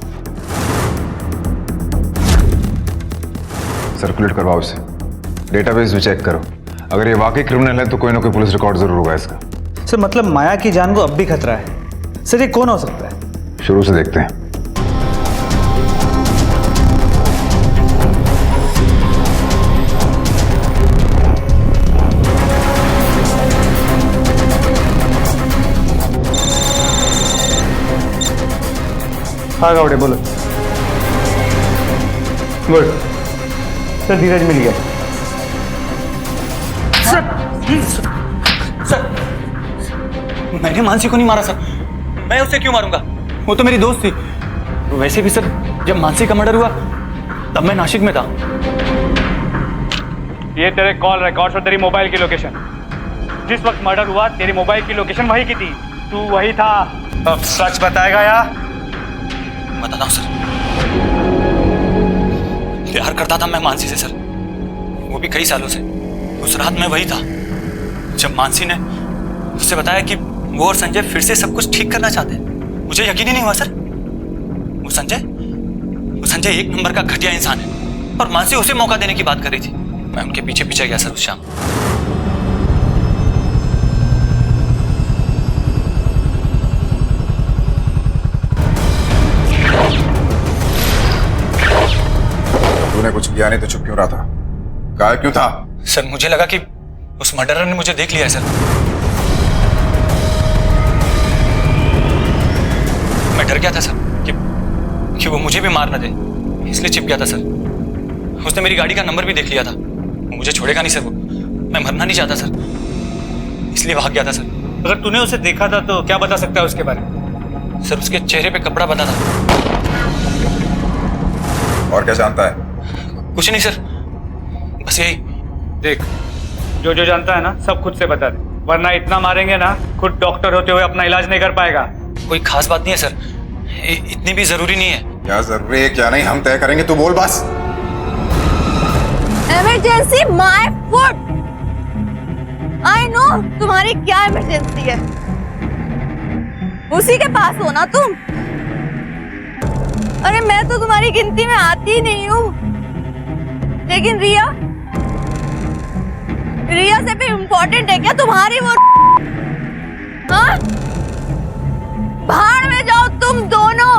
सर्कुलेट करवाओ इसे, डेटाबेस भी चेक करो। अगर ये वाकई क्रिमिनल है तो कोई ना कोई पुलिस रिकॉर्ड जरूर होगा इसका। सर मतलब माया की जान को अब भी खतरा है। सर ये कौन हो सकता है? शुरू से देखते हैं। हाँ गावड़े बोलो। गुड सर, धीरज मिल गया। सर मैंने मानसी को नहीं मारा सर, मैं उसे क्यों मारूंगा? वो तो मेरी दोस्त थी। वैसे भी सर, जब मानसी का मर्डर हुआ तब मैं नासिक में था। ये तेरे कॉल रिकॉर्ड्स और तेरी मोबाइल की लोकेशन। जिस वक्त मर्डर हुआ तेरी मोबाइल की लोकेशन वही की थी, तू वही था। अब सच बताएगा या? बताता हूँ सर। प्यार करता था मैं मानसी से सर, वो भी कई सालों से। उस रात मैं वही था जब मानसी ने उससे बताया कि वो और संजय फिर से सब कुछ ठीक करना चाहते हैं। मुझे यकीन ही नहीं हुआ सर। वो संजय एक नंबर का घटिया इंसान है और मानसी उसे मौका देने की बात कर रही थी। मैं उनके पीछे पीछे गया सर उस शाम। तूने कुछ किया नहीं तो चुप क्यों रहा था? गायब क्यों था? सर मुझे लगा कि उस मर्डरर ने मुझे देख लिया है सर। मैं डर गया था सर कि वो मुझे भी मार न दे, इसलिए छिप गया था सर। उसने मेरी गाड़ी का नंबर भी देख लिया था। वो मुझे छोड़ेगा नहीं सर, वो मैं मरना नहीं चाहता सर, इसलिए भाग गया था सर। अगर तूने उसे देखा था तो क्या बता सकता है उसके बारे में? सर उसके चेहरे पे कपड़ा बंधा था। और क्या जानता है? कुछ नहीं सर, बस यही। देख, जो जो जानता है ना सब खुद से बता दे, वरना इतना मारेंगे ना खुद डॉक्टर होते हुए अपना इलाज नहीं कर पाएगा। कोई खास बात नहीं है सर, इतनी भी जरूरी नहीं है। क्या जरूरी है क्या नहीं हम तय करेंगे, तू बोल बस। Emergency my foot. I know तुम्हारी क्या इमरजेंसी है, उसी के पास हो ना तुम। अरे मैं तो तुम्हारी गिनती में आती ही नहीं हूँ, लेकिन रिया से भी इम्पोर्टेंट है क्या तुम्हारी वो? हाँ, भाड़ में जाओ तुम दोनों।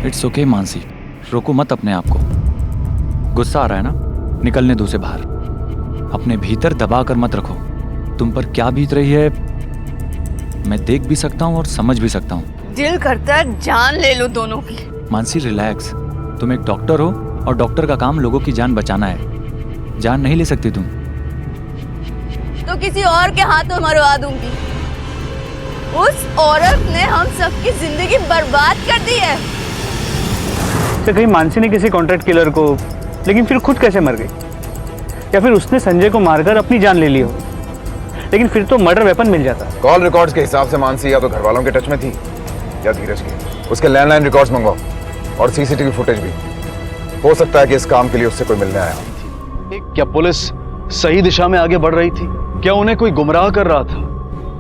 इट्स ओके मानसी, रोको मत अपने आप को। गुस्सा आ रहा है ना, निकलने दो उसे बाहर। अपने भीतर दबा कर मत रखो। तुम पर क्या बीत रही है मैं देख भी सकता हूँ और समझ भी सकता हूँ। दिल करता है जान ले लो दोनों की। मानसी रिलैक्स, तुम एक डॉक्टर हो और डॉक्टर का काम लोगों की जान बचाना है। जान नहीं ले सकती तुम तो किसी और के हाथों मरवा दूंगी। उस औरत ने हम सबकी जिंदगी बर्बाद कर दी है। तो कहीं मानसी ने किसी कॉन्ट्रैक्ट किलर को, लेकिन फिर खुद कैसे मर गई? या फिर उसने संजय को मारकर अपनी जान ले ली हो, लेकिन फिर तो मर्डर वेपन मिल जाता। कॉल रिकॉर्ड्स के हिसाब से मानसी या तो घर वालों के टच में थी या धीरज के। उसके लैंडलाइन रिकॉर्ड्स मंगवाओ और सीसीटीवी फुटेज भी। हो सकता है कि इस काम के लिए उससे कोई मिलने आया। क्या पुलिस सही दिशा में आगे बढ़ रही थी? क्या उन्हें कोई गुमराह कर रहा था?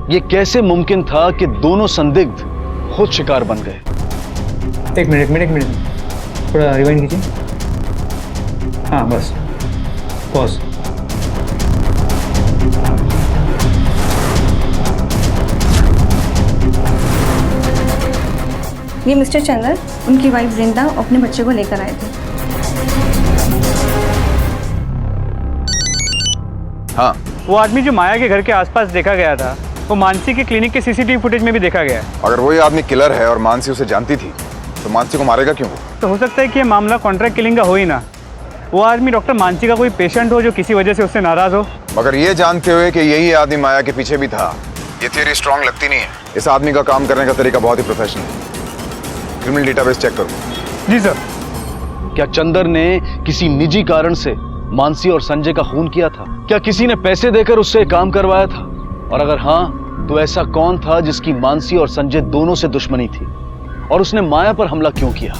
ये कैसे मुमकिन था कि दोनों संदिग्ध खुद शिकार बन गए? एक मिनट थोड़ा रिवाइंड कीजिए। हाँ बस, पॉज। ये मिस्टर चंद्र, उनकी वाइफ जिंदा अपने बच्चे को लेकर आए थे। हाँ, वो आदमी जो माया के घर के आसपास देखा गया था, वो मानसी के क्लिनिक के सीसीटीवी फुटेज में भी देखा गया है। अगर वही आदमी किलर है और मानसी उसे जानती थी तो मानसी को मारेगा क्यों? तो हो सकता है कि ये मामला कॉन्ट्रैक्ट किलिंग का हो ही ना। वो आदमी डॉक्टर मानसी का कोई पेशेंट हो जो किसी वजह से उससे नाराज हो। मगर ये जानते हुए कि यही आदमी माया के पीछे भी था, ये थियरी स्ट्रांग लगती नहीं है। इस आदमी का काम करने का तरीका बहुत ही प्रोफेशनल है। क्रिमिनल डेटाबेस चेक करो। जी सर। क्या चंदर ने किसी निजी कारण से मानसी और संजय का खून किया था? क्या किसी ने पैसे देकर उससे काम करवाया था? और अगर हाँ, तो ऐसा कौन था जिसकी मानसी और संजय दोनों से दुश्मनी थी और उसने माया पर हमला क्यों किया?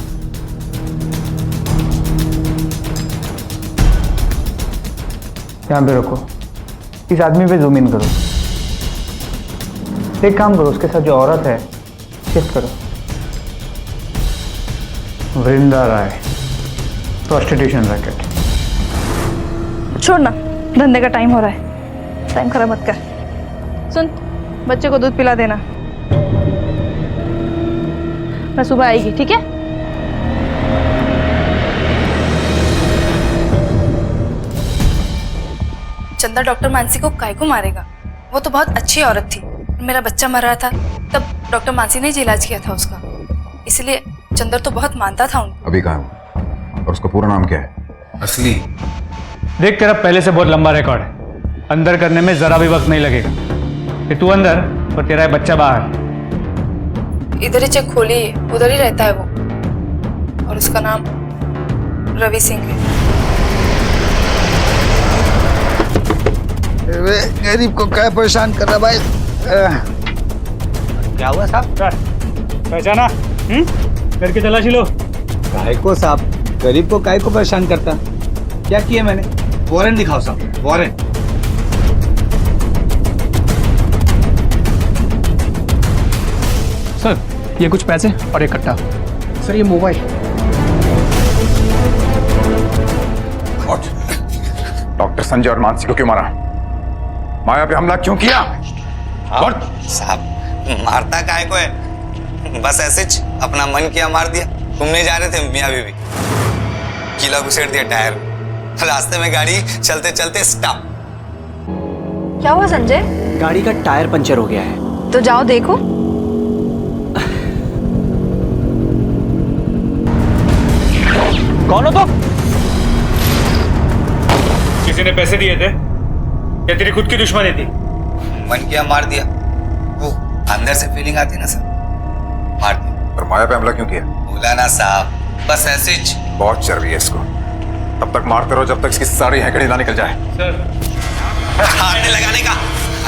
यहाँ पे रखो, इस आदमी पे जूम इन करो। एक काम करो, उसके साथ जो औरत है शिफ्ट करो। वृंदा राय, प्रोस्टिट्यूशन रैकेट। छोड़ ना, धंधे का टाइम हो रहा है, टाइम खराब मत कर। सुन, बच्चे को दूध पिला देना, मैं सुबह आएगी, ठीक है? चंदा डॉक्टर मानसी को काय को मारेगा? वो तो बहुत अच्छी औरत थी। मेरा बच्चा मर रहा था तब डॉक्टर मानसी ने इलाज किया था उसका, इसलिए चंदर तो बहुत मानता था उनको। अभी कहाँ हूँ और उसका पूरा नाम क्या है? असली देख, तेरा पहले से बहुत लंबा रिकॉर्ड है, अंदर करने में जरा भी वक्त नहीं लगेगा। कि तू अंदर और तेरा बच्चा बाहर। इधर ही चेक खोली, उधर ही रहता है वो, और उसका नाम रवि सिंह है। गरीब को क्या परेशान कर रहा भाई? क्या हुआ साहब? पहचाना? करके तलाशी लो। काय को साहब, गरीब को काय को परेशान करता? क्या किया मैंने? वारंट दिखाओ साहब, वारंट। सर, ये कुछ पैसे और एक कट्टा। सर, ये मोबाइल। डॉक्टर संजय और मानसी को क्यों मारा? माया पे हमला क्यों किया? साहब, मारता काय को है? बस ऐसे अपना मन किया, मार दिया। घूमने जा रहे थे मियाँ बीवी, कीला घुसेड़ दिया टायर, रास्ते में गाड़ी चलते चलते स्टॉप। क्या हुआ संजय? गाड़ी का टायर पंचर हो गया है। तो जाओ देखो। कौन हो तुम? किसी ने पैसे दिए थे या तेरी खुद की दुश्मनी थी? मन किया, मार दिया। वो अंदर से फीलिंग आती ना सर, मार दिया। और माया पे हमला क्यों किया? बोला ना साहब, बस ऐसे ही। बहुत चल रही है इसको, तब तक मारते रहो जब तक इसकी सारी हैकड़ी ना निकल जाए। सर, हाथ लगाने का।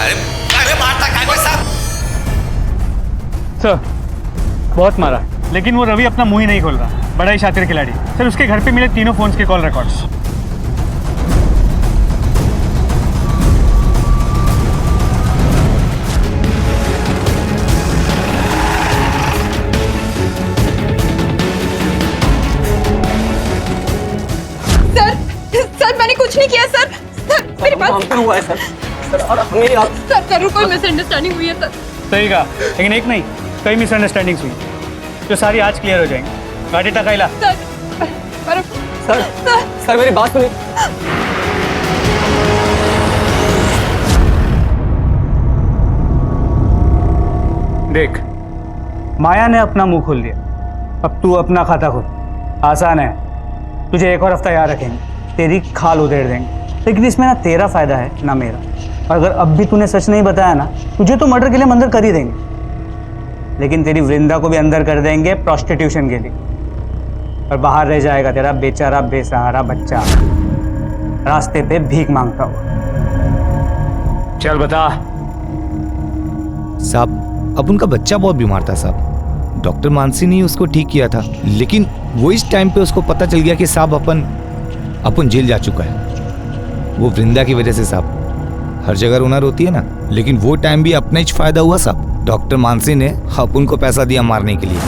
अरे मारता काय को साहब? सर, बहुत मारा, लेकिन वो रवि अपना मुंह ही नहीं खोल रहा। बड़ा ही शातिर खिलाड़ी। सर, उसके घर पे मिले तीनों फोन्स के कॉल रिकॉर्ड्स। सर, मैंने कुछ नहीं किया सर। मेरे पास हुआ है सर। सर जरूर कोई मिसअंडरस्टैंडिंग हुई है सर। सही कहा, लेकिन एक नहीं, कई मिसअंडरस्टैंडिंग्स हुई जो सारी आज क्लियर हो जाएंगी। गाड़ी टकाइला। सर मेरी बात सुनिए। देख, माया ने अपना मुंह खोल दिया, अब तू अपना खाता खोल। आसान है, तुझे एक और हफ्ता याद रखेंगे, तेरी खाल उधेड़ देंगे, लेकिन इसमें ना तेरा फायदा है ना मेरा। और अगर अब भी तूने सच नहीं बताया ना, तुझे तो मर्डर के लिए अंदर कर ही देंगे, लेकिन तेरी वृंदा को भी अंदर कर देंगे प्रोस्टिट्यूशन के लिए, और बाहर रह जाएगा तेरा बेचारा बेसहारा बच्चा, रास्ते पे भीख मांगता हुआ। चल बता। साहब, अब उनका बच्चा बहुत बीमार था साहब, डॉक्टर मानसी ने उसको ठीक किया था, लेकिन वो इस टाइम पे उसको पता चल गया कि साहब अपन जेल जा चुका है। वो वृंदा की वजह से साहब, हर जगह रोना रोती है ना, लेकिन वो टाइम भी अपना ही फायदा हुआ साहब। डॉक्टर मानसी ने अपन को पैसा दिया मारने के लिए।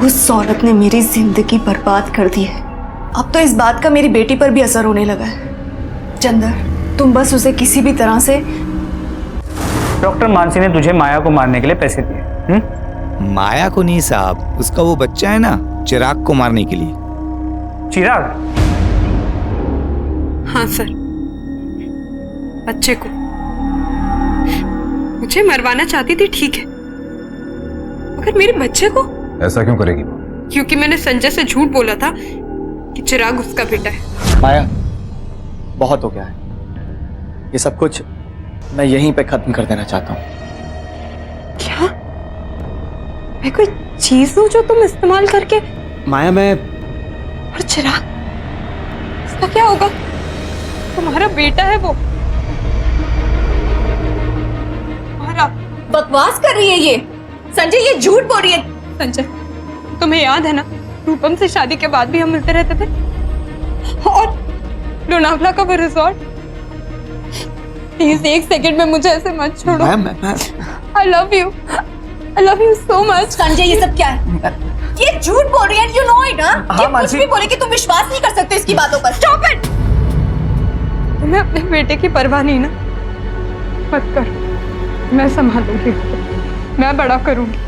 उस औरत ने मेरी जिंदगी बर्बाद कर दी है। अब तो इस बात का मेरी बेटी पर भी असर होने लगा है। चंदर, तुम बस उसे किसी भी तरह से। डॉक्टर मानसी ने तुझे माया को मारने के लिए पैसे दिए। माया को नहीं साहब, उसका वो बच्चा है ना, चिराग को मारने के लिए। चिराग? हाँ सर, बच्चे को मुझे मरवाना चाहती थी, ठीक है, मगर मेरे बच्चे को? ऐसा क्यों करेगी? क्योंकि मैंने संजय से झूठ बोला था कि चिराग उसका बेटा है। माया, बहुत हो गया है, ये सब कुछ मैं यहीं पे खत्म कर देना चाहता हूँ। क्या? मैं कोई चीज हूँ जो तुम इस्तेमाल करके? माया, मैं और चिराग, इसका क्या होगा? तुम्हारा बेटा है वो। तुम्हारा। बकवास कर रही है ये संजय, ये झूठ बोल रही है। संजय, तुम्हें याद है ना, रूपम से शादी के बाद भी हम मिलते रहते थे, और लोनावला का वो रिजॉर्ट। प्लीज एक सेकंड में मुझे ऐसे मत छोड़ो। I love you so much. Sanjay, ये सब क्या है? ये झूठ बोल रही है, यू नो इट। ये कुछ भी बोले कि तुम विश्वास नहीं कर सकते इसकी बातों पर। Stop it. तुम्हें अपने बेटे की परवाह नहीं ना? मत कर, मैं संभालूंगी, मैं बड़ा करूंगी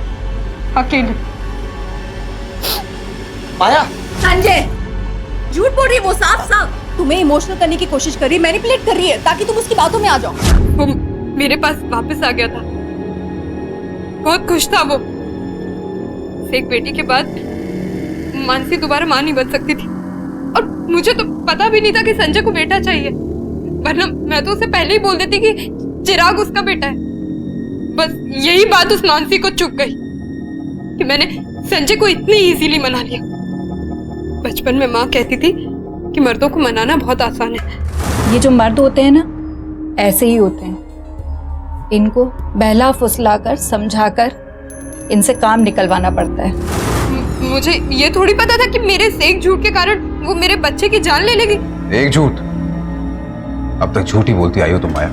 अकेले। माया, संजय, झूठ बोल रही है वो, साफ साफ। तुम्हें इमोशनल करने की कोशिश कर रही है, मैनिपुलेट कर रही है ताकि तुम उसकी बातों में आ जाओ। वो मेरे पास वापस आ गया था, बहुत खुश था वो। एक बेटी के बाद मानसी दोबारा मां नहीं बन सकती थी, और मुझे तो पता भी नहीं था कि संजय को बेटा चाहिए, वरना मैं तो उसे पहले ही बोल देती कि चिराग उसका बेटा है। बस यही बात उस मानसी को चुप गई कि मैंने संजय को इतनी इजीली मना लिया। बचपन में माँ कहती थी कि मर्दों को मनाना बहुत आसान है। ये जो मर्द होते हैं ना, ऐसे ही होते हैं। इनको बहला फुसलाकर समझाकर इनसे काम निकलवाना पड़ता है। मुझे ये थोड़ी पता था कि मेरे एक झूठ के कारण वो मेरे बच्चे की जान ले लेगी। एक झूठ? अब तक झूठी बोलती आई हो तुम माया।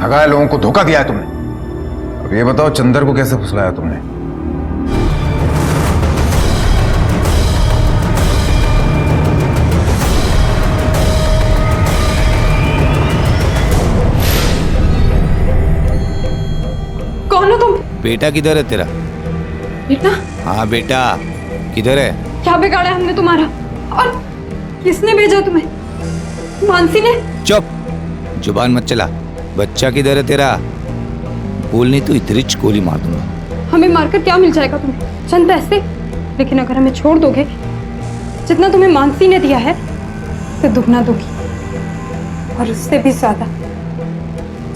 ठगाया, लोगों को धोखा दिया है तुमने। अब ये बताओ चंदर को कैसे फुसलाया तुमने? कौन हो तुम? बेटा किधर है तेरा? बेटा? हाँ बेटा किधर है? क्या बिगाड़ा हमने तुम्हारा? और किसने भेजा तुम्हें? मानसी ने? चुप, जुबान मत चला। बच्चा किधर है तेरा? बोल नहीं तो इतनी गोली मार दूंगा। हमें मारकर क्या मिल जाएगा तुम्हें? चंद पैसे। लेकिन अगर हमें छोड़ दोगे, जितना तुम्हें मानसी ने दिया है उससे दुगना दोगी, और उससे भी ज्यादा,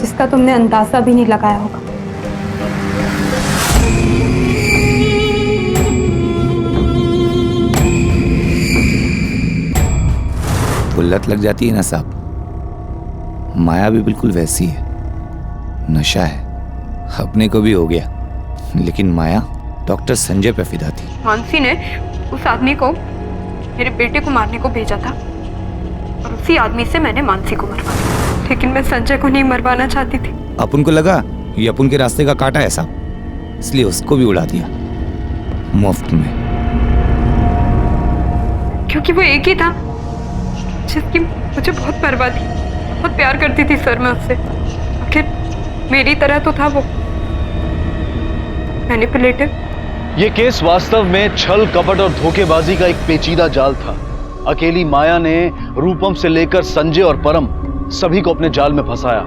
जिसका तुमने अंदाजा भी नहीं लगाया होगा। तो लत लग जाती है ना साहब। माया भी बिल्कुल वैसी है, नशा है, अपने को भी हो गया, लेकिन माया डॉक्टर संजय पे फिदा थी। मानसी ने उस आदमी को मेरे बेटे को मारने को भेजा था, और उसी आदमी से मैंने मानसी को मरवा दिया। लेकिन मैं संजय को नहीं मरवाना चाहती थी। अपन को लगा ये अपन के रास्ते का कांटा है साहब, इसलिए उसको भी उड़ा दिया मुफ्त में। क्योंकि वो एक ही था जिसकी मुझे बहुत परवाह थी, बहुत प्यार करती थी सर मैं उससे। आखिर मेरी तरह तो था वो, मैनिपुलेटिव। ये केस वास्तव में छल कपट और धोखेबाजी का एक पेचीदा जाल था। अकेली माया ने रूपम से लेकर संजय और परम सभी को अपने जाल में फंसाया,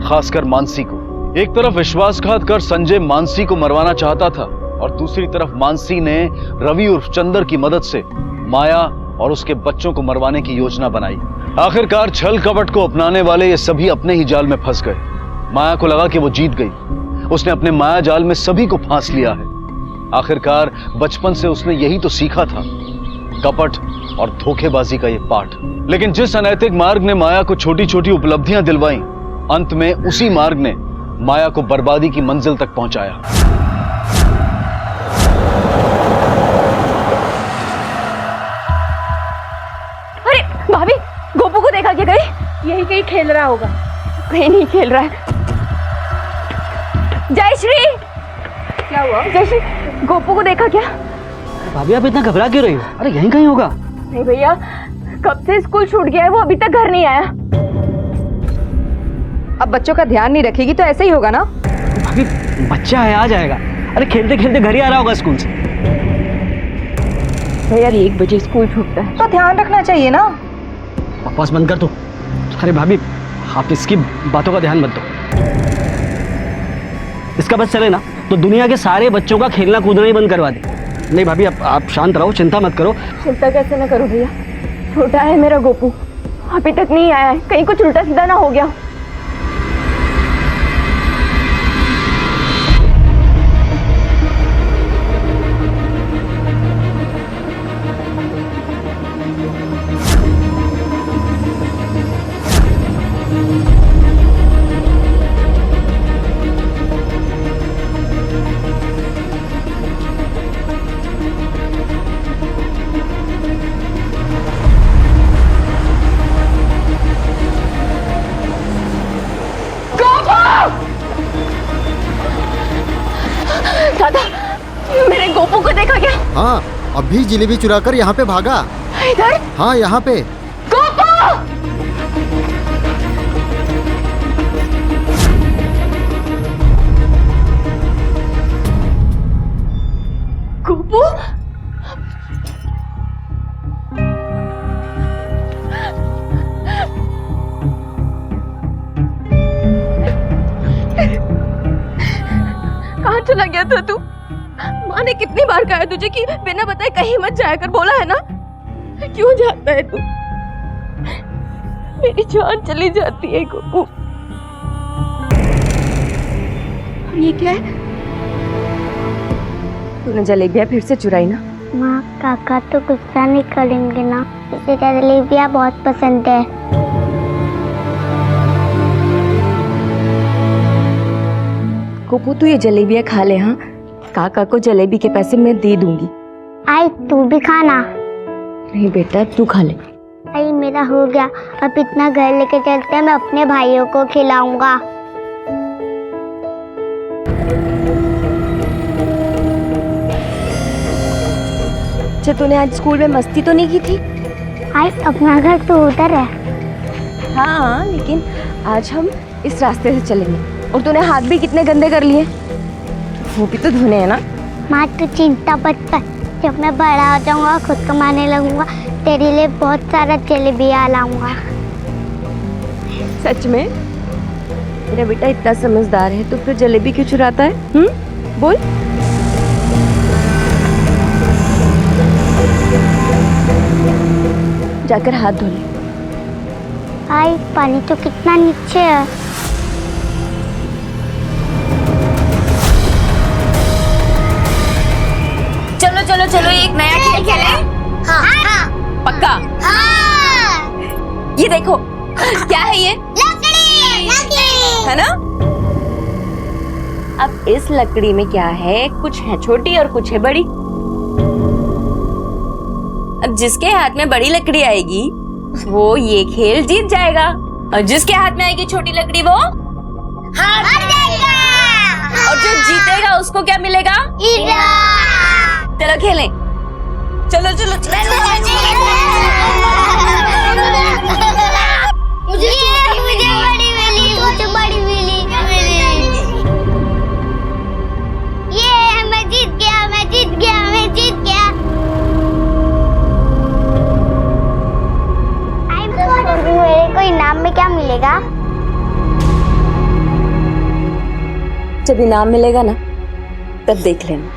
खासकर मानसी को। एक तरफ विश्वासघात कर संजय मानसी को मरवाना चाहता था, और दूसरी तरफ मानसी ने रवि उर्फ चंदर की मदद से माया और उसके बच्चों को मरवाने की योजना बनाई। आखिरकार छल कपट को अपनाने वाले ये सभी अपने ही जाल में फंस गए। माया को लगा कि वो जीत गई, उसने अपने माया जाल में सभी को फांस लिया है। आखिरकार बचपन से उसने यही तो सीखा था, कपट और धोखेबाजी का ये पाठ। लेकिन जिस अनैतिक मार्ग ने माया को छोटी छोटी उपलब्धियां दिलवाई, अंत में उसी मार्ग ने माया को बर्बादी की मंजिल तक पहुंचाया। अरे भाभी, गोपू को देखा क्या? गई? यही कहीं खेल रहा होगा। कहीं नहीं खेल रहा है। जयश्री, क्या हुआ? जयश्री, गोपू को देखा क्या? भाभी आप इतना घबरा क्यों रही हो? अरे यहीं कहीं होगा। नहीं भैया, कब से स्कूल छूट गया है, वो अभी तक घर नहीं आया। अब बच्चों का ध्यान नहीं रखेगी तो ऐसे ही होगा ना। भाभी बच्चा है, आ जाएगा। अरे खेलते खेलते घर ही आ रहा होगा स्कूल से। भैया 1 बजे स्कूल छूटता है, तो ध्यान रखना चाहिए ना। बकवास बंद कर दो। अरे भाभी आप इसकी बातों का ध्यान मत दो। इसका बस चले ना तो दुनिया के सारे बच्चों का खेलना कूदना ही बंद करवा दे। नहीं भाभी आप शांत रहो, चिंता मत करो। चिंता कैसे ना करो भैया, छोटा है मेरा गोपू, अभी तक नहीं आया है, कहीं कुछ उल्टा सीधा ना हो गया। दादा, मेरे गोपू को देखा क्या? हाँ, अभी जिलेबी चुराकर यहाँ पे भागा। इधर? हाँ यहाँ पे। गोपू! गोपू? गया था तू? माँ ने कितनी बार कहा है तुझे कि बिना बताए कहीं मत जाया कर, बोला है ना? क्यों जाता है तू? मेरी जान चली जाती है गोपू। ये क्या है? तूने जलेबियां फिर से चुराई ना? माँ काका तो गुस्सा नहीं करेंगे ना? इसे जलेबियाँ बहुत पसंद है। गोपू तू ये जलेबियां खा ले। हाँ, काका को जलेबी के पैसे मैं दे दूंगी। आई तू भी खाना। नहीं बेटा तू खा ले। आई मेरा हो गया, अब इतना घर लेके चलते हैं, मैं अपने भाइयों को खिलाऊंगा। अच्छा तूने आज स्कूल में मस्ती तो नहीं की थी? आई अपना घर तो उधर है। हाँ लेकिन आज हम इस रास्ते से चलेंगे। और तूने हाथ भी कितने गंदे कर लिए, वो भी तो धोने हैं ना। माँ तू चिंता मत कर, जब मैं बड़ा हो जाऊंगा खुद कमाने लगूंगा तेरे लिए बहुत सारा जलेबियाँ लाऊंगा। सच में? मेरा बेटा इतना समझदार है तो फिर जलेबी क्यों चुराता है? बोल। जाकर हाथ धो ले। आई पानी तो कितना नीचे है। चलो चलो चलो एक नया खेल खेलें। हाँ। पक्का? हाँ। ये देखो क्या है ये? लकड़ी है ना? अब इस लकड़ी में क्या है? कुछ है छोटी और कुछ है बड़ी। अब जिसके हाथ में बड़ी लकड़ी आएगी वो ये खेल जीत जाएगा, और जिसके हाथ में आएगी छोटी लकड़ी वो हार जाएगा। और जो जीतेगा उसको क्या मिलेगा? चलो खेलें। चलो चलो मुझे बड़ी मिली, मुझे बड़ी मिली। ये मैं जीत गया, मैं जीत गया, मैं जीत गया। मेरे को इनाम में क्या मिलेगा? जब इनाम मिलेगा ना तब देख लेना।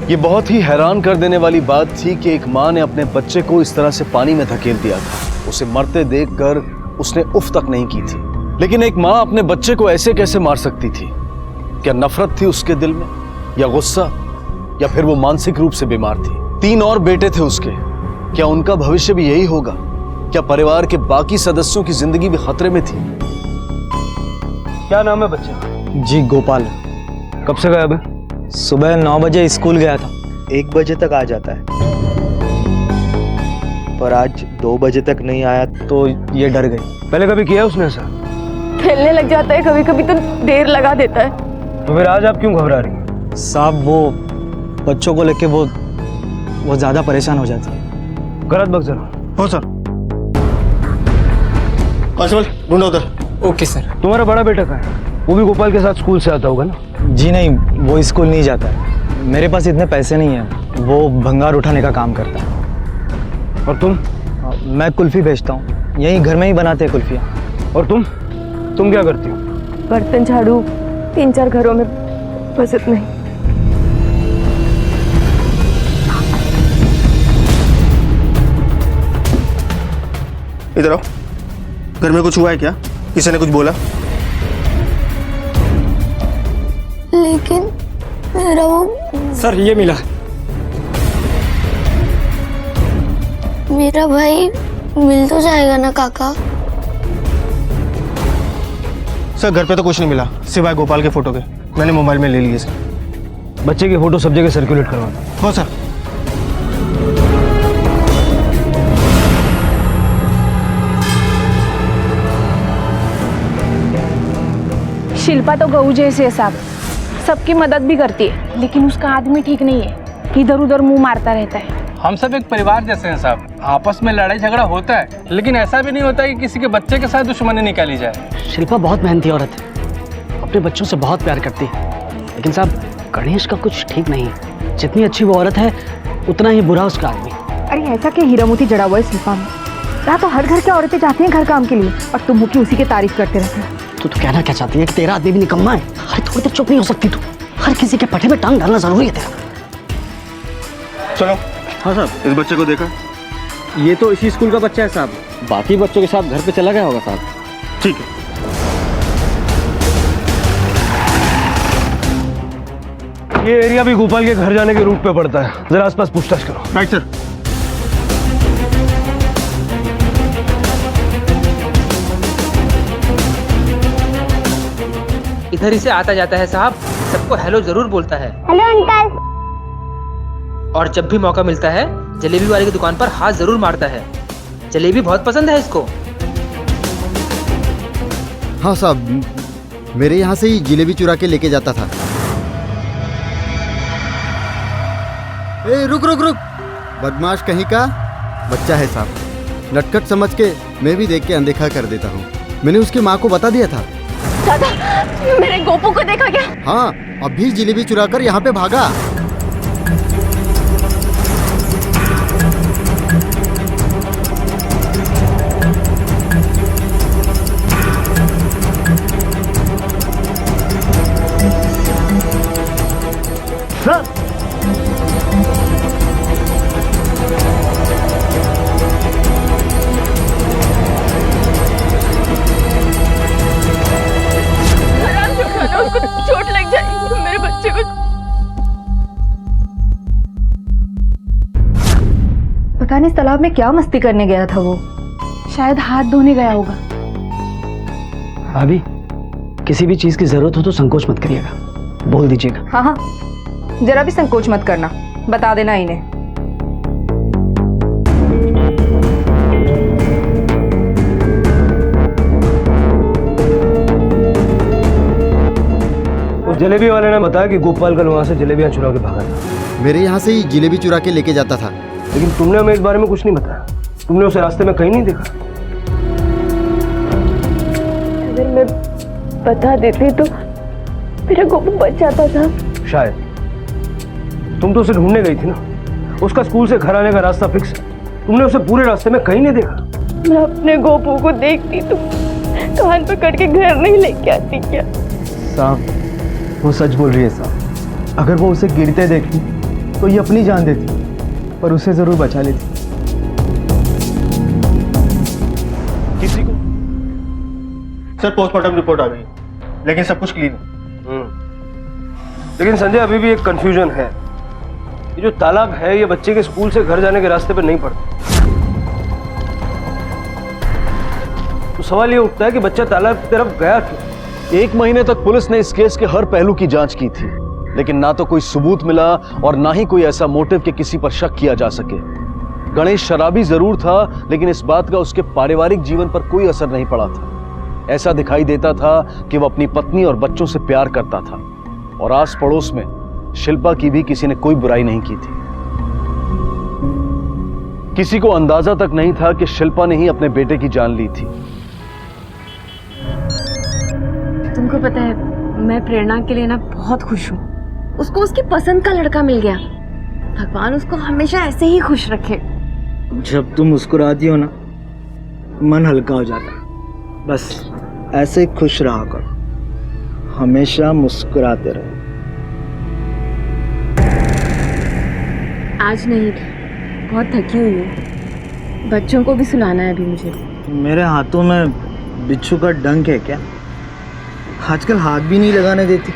ये बहुत ही हैरान कर देने वाली बात थी कि एक माँ ने अपने बच्चे को इस तरह से पानी में धकेल दिया था। उसे मरते देखकर उसने उफ तक नहीं की थी। लेकिन एक माँ अपने बच्चे को ऐसे कैसे मार सकती थी? क्या नफरत थी उसके दिल में, या गुस्सा, या फिर वो मानसिक रूप से बीमार थी? 3 और बेटे थे उसके, क्या उनका भविष्य भी यही होगा? क्या परिवार के बाकी सदस्यों की जिंदगी भी खतरे में थी? क्या नाम है बच्चे? जी गोपाल। कब से गायब है? सुबह 9 बजे स्कूल गया था, 1 बजे तक आ जाता है, पर आज 2 बजे तक नहीं आया तो ये डर गई। पहले कभी किया उसने ऐसा? खेलने लग जाता है कभी कभी तो देर लगा देता है। तो फिर आज आप क्यों घबरा रही हैं? साहब वो बच्चों को लेके वो ज्यादा परेशान हो जाती है। गलत बक जरा। हो सर। कांस्टेबल ढूंढो उधर। Okay sir. तुम्हारा बड़ा बेटा कहाँ है? वो भी गोपाल के साथ स्कूल से आता होगा ना? जी नहीं, वो स्कूल नहीं जाता है। मेरे पास इतने पैसे नहीं है। वो भंगार उठाने का काम करता है। और तुम? मैं कुल्फी बेचता हूँ, यहीं घर में ही बनाते हैं कुल्फियाँ। और तुम क्या करती हो? बर्तन झाड़ू, 3-4 घरों में, बस इतना ही। इधर आओ। घर में कुछ हुआ है क्या? किसी ने कुछ बोला? लेकिन मेरा वो सर ये मिला। मेरा भाई मिल तो जाएगा ना काका? सर घर पे तो कुछ नहीं मिला सिवाय गोपाल के फोटो के। मैंने मोबाइल में ले लिए सर। बच्चे की फोटो सब जगह सर्कुलेट करवाना। हो सर। शिल्पा तो गऊ जैसी है साहब, सबकी मदद भी करती है, लेकिन उसका आदमी ठीक नहीं है, इधर उधर मुंह मारता रहता है। हम सब एक परिवार जैसे हैं साहब, आपस में लड़ाई झगड़ा होता है, लेकिन ऐसा भी नहीं होता कि किसी के बच्चे के साथ दुश्मनी निकाली जाए। शिल्पा बहुत मेहनती औरत है, अपने बच्चों से बहुत प्यार करती है, लेकिन साहब गणेश का कुछ ठीक नहीं है। जितनी अच्छी वो औरत है उतना ही बुरा उसका आदमी। अरे ऐसा क्या हीरा मोती जड़ा हुआ है शिल्पा में? यहाँ तो हर घर की औरतें जाती हैं घर काम के लिए और तुम मुखी उसी की तारीफ करते रहते हो। तू तो कहना क्या चाहती है कि तेरा आदमी भी निकम्मा है? अरे थोड़ी देर चुप नहीं हो सकती तू? हर किसी के पटे में टांग डालना जरूरी है तेरा। चलो। हाँ साहब, इस बच्चे को देखा? ये तो इसी स्कूल का बच्चा है साहब, बाकी बच्चों के साथ घर पे चला गया होगा साहब। ठीक है। ये एरिया भी गोपाल के घर जाने के रूट पे पड़ता है, जरा आसपास पूछताछ करो। Right sir. इधर ही से आता जाता है साहब, सबको हेलो जरूर बोलता है। Hello uncle. और जब भी मौका मिलता है जलेबी वाले की दुकान पर हाथ जरूर मारता है। जलेबी बहुत पसंद है इसको। हाँ साहब, मेरे यहाँ से ही जिलेबी चुरा के लेके जाता था। ए रुक रुक रुक, बदमाश कहीं का बच्चा है साहब। नटखट समझ के मैं भी देख के अनदेखा कर देता हूँ। मैंने उसकी माँ को बता दिया था। दादा, मेरे गोपू को देखा क्या? हाँ, अभी जिलेबी चुरा कर यहाँ पे भागा। चोट लग जाएगी मेरे बच्चे को। पता नहीं तालाब में क्या मस्ती करने गया था वो। शायद हाथ धोने गया होगा। भाभी, किसी भी चीज की जरूरत हो तो संकोच मत करिएगा, बोल दीजिएगा। हाँ हाँ, जरा भी संकोच मत करना, बता देना इन्हें। जलेबी वाले ने बताया कि गोपाल कल वहां से जलेबियां चुरा के भागा था। मेरे यहाँ से ही जिलेबी चुरा के लेके जाता था। लेकिन तुमने हमें इस बारे में कुछ नहीं बताया। तुमने उसे रास्ते में कहीं नहीं देखा? अगर मैं बता देती तो मेरा गोपू बच जाता था। शायद। तुम तो उसे ढूंढने गई थी ना, उसका स्कूल से घर आने का रास्ता फिक्स है। तुमने उसे पूरे रास्ते में कहीं नहीं देखा? मैं अपने गोपू को देखती तो कान पकड़ के घर नहीं लेके आती क्या? साहब, वो सच बोल रही है साहब। अगर वो उसे गिरते देखी तो ये अपनी जान देती, पर उसे जरूर बचा लेती। किसी को सर पोस्टमार्टम रिपोर्ट आ गई, लेकिन सब कुछ क्लीन है। लेकिन संजय, अभी भी एक कंफ्यूजन है। ये जो तालाब है ये बच्चे के स्कूल से घर जाने के रास्ते पर नहीं पड़ता। तो सवाल ये उठता है कि बच्चा तालाब की तरफ गया क्यों? 1 महीने तक पुलिस ने इस केस के हर पहलू की जांच की थी, लेकिन ना तो कोई सबूत मिला और ना ही कोई ऐसा मोटिव कि किसी पर शक किया जा सके। गणेश शराबी जरूर था, लेकिन इस बात का उसके पारिवारिक जीवन पर कोई असर नहीं पड़ा था। ऐसा दिखाई देता था कि वह अपनी पत्नी और बच्चों से प्यार करता था, और आस पड़ोस में शिल्पा की भी किसी ने कोई बुराई नहीं की थी। किसी को अंदाजा तक नहीं था कि शिल्पा ने ही अपने बेटे की जान ली थी। तुमको पता है, मैं प्रेरणा के लिए ना बहुत खुश हूँ। उसको उसकी पसंद का लड़का मिल गया। भगवान उसको हमेशा ऐसे ही खुश रखे। जब तुम मुस्कुराती हो ना, मन हल्का हो जाता है। बस ऐसे खुश रहा करो, हमेशा मुस्कुराते रहो। आज नहीं, बहुत थकी हुई हूँ। बच्चों को भी सुनाना है अभी मुझे। मेरे हाथों में बिच्छू का डंक है क्या? आजकल हाथ भी नहीं लगाने देती।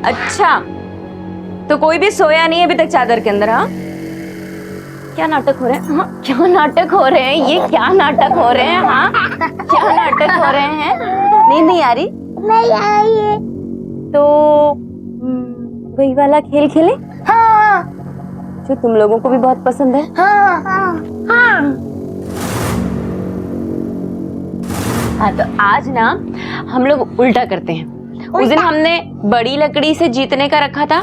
अच्छा, तो कोई भी सोया नहीं है अभी तक चादर के अंदर? हाँ, क्या नाटक हो रहे हैं? हाँ, क्या नाटक हो रहे हैं? ये क्या नाटक हो रहे हैं? हाँ, क्या नाटक हो रहे हैं? नींद नहीं आ रही? नहीं आ रही है। तो वही वाला खेल खेले? हाँ। जो तुम लोगों को भी बहुत पसंद है? हाँ हाँ हाँ। हाँ, तो आज ना हम लोग उल्टा करते हैं। उस दिन हमने बड़ी लकड़ी से जीतने का रखा था।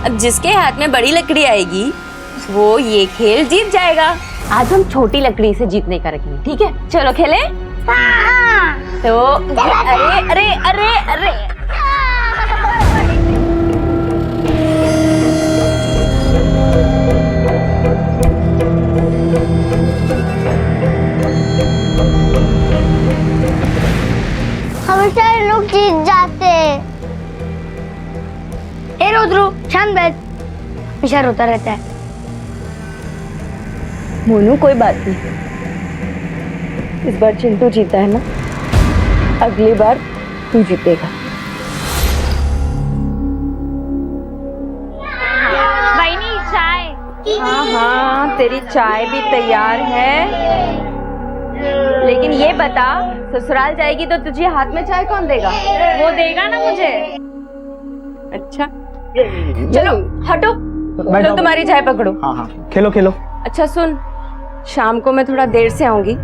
अब जिसके हाथ में बड़ी लकड़ी आएगी वो ये खेल जीत जाएगा। आज हम छोटी लकड़ी से जीतने का रखेंगे, ठीक है? चलो खेलें। तो अरे अरे अरे अरे हमेशा ये लोग जीत जाते हैं। ए रुद्रु, शांत बैठ। हमेशा रोता रहता है। मोनू कोई बात नहीं, इस बार चिंटू जीता है ना, अगली बार तू जीतेगा। वहीनी चाय। हाँ हाँ, तेरी चाय भी तैयार है, लेकिन ये बता, ससुराल जाएगी तो तुझे हाथ में चाय कौन देगा? वो देगा ना मुझे। अच्छा चलो हटो, लो तुम्हारी चाय पकड़ो। हाँ हाँ, खेलो खेलो। अच्छा सुन, शाम को मैं थोड़ा देर से आऊंगी,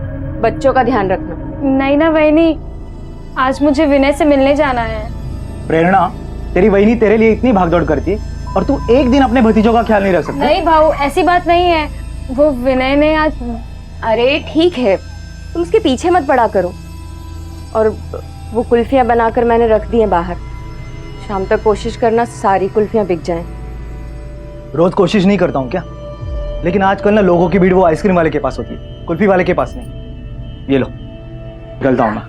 बच्चों का ध्यान रखना। नहीं ना वहीनी, आज मुझे विनय से मिलने जाना है। प्रेरणा, तेरी वहीनी तेरे लिए इतनी भागदौड़ करती है और तू एक दिन अपने भतीजों का ख्याल नहीं रख सकता? नहीं भाऊ, ऐसी बात नहीं है, वो विनय ने आज। अरे ठीक है, तुम उसके पीछे मत पड़ा करो। और वो कुल्फियां बनाकर मैंने रख दी हैं बाहर, शाम तक कोशिश करना सारी कुल्फियां बिक जाएं। रोज कोशिश नहीं करता हूँ क्या, लेकिन आजकल ना लोगों की भीड़ वो आइसक्रीम वाले के पास होती है, कुल्फी वाले के पास नहीं। ये लो, गलता हूँ मैं।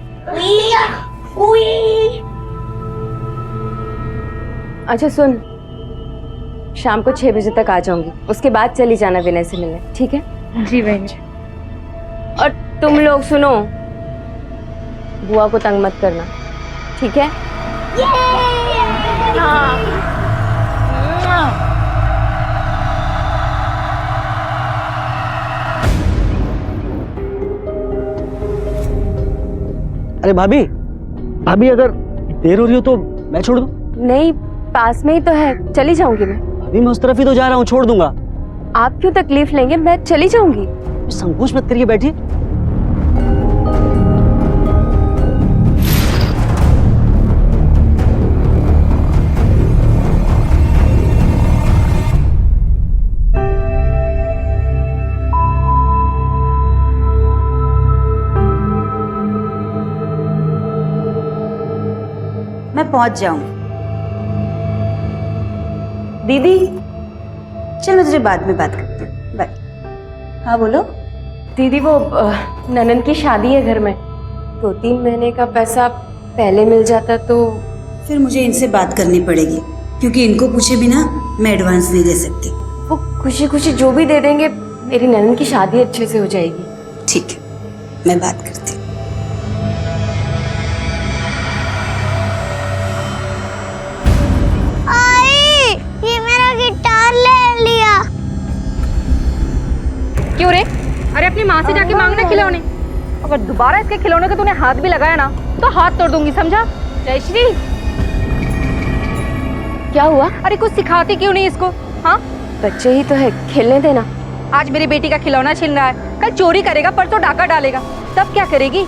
अच्छा सुन, शाम को 6 बजे तक आ जाऊंगी, उसके बाद चली जाना विनय से मिलने, ठीक है? जी बहन जी। और तुम लोग सुनो, बुआ को तंग मत करना, ठीक है? अरे भाभी, भाभी अगर देर हो रही हो तो मैं छोड़ दूं? नहीं, पास में ही तो है, चली जाऊंगी मैं। अभी मैं उस तरफ ही तो जा रहा हूँ, छोड़ दूंगा। आप क्यों तकलीफ लेंगे, मैं चली जाऊंगी। संकोच मत करिए, बैठिए। मैं पहुंच जाऊं। दीदी चल, मैं तुझे बाद में बात करती हूँ, बाय। हाँ बोलो। दीदी वो ननन की शादी है घर में, 2-3 महीने का पैसा पहले मिल जाता तो। फिर मुझे इनसे बात करनी पड़ेगी, क्योंकि इनको पूछे बिना मैं एडवांस नहीं दे सकती। वो खुशी खुशी जो भी दे देंगे, मेरी ननन की शादी अच्छे से हो जाएगी। ठीक है, मैं बात करती हूँ। ये मेरा गिटार ले लिया। क्यों रे? अरे अपनी माँ से जाके मांगना खिलौने। अगर दोबारा इसके खिलौने को तूने हाथ भी लगाया ना तो हाथ तोड़ दूंगी, समझा? जयश्री, क्या हुआ? अरे कुछ सिखाती क्यों नहीं इसको? हाँ, बच्चे ही तो है, खेलने देना। आज मेरी बेटी का खिलौना छीन रहा है, कल चोरी करेगा, परसों डाका डालेगा, तब क्या करेगी?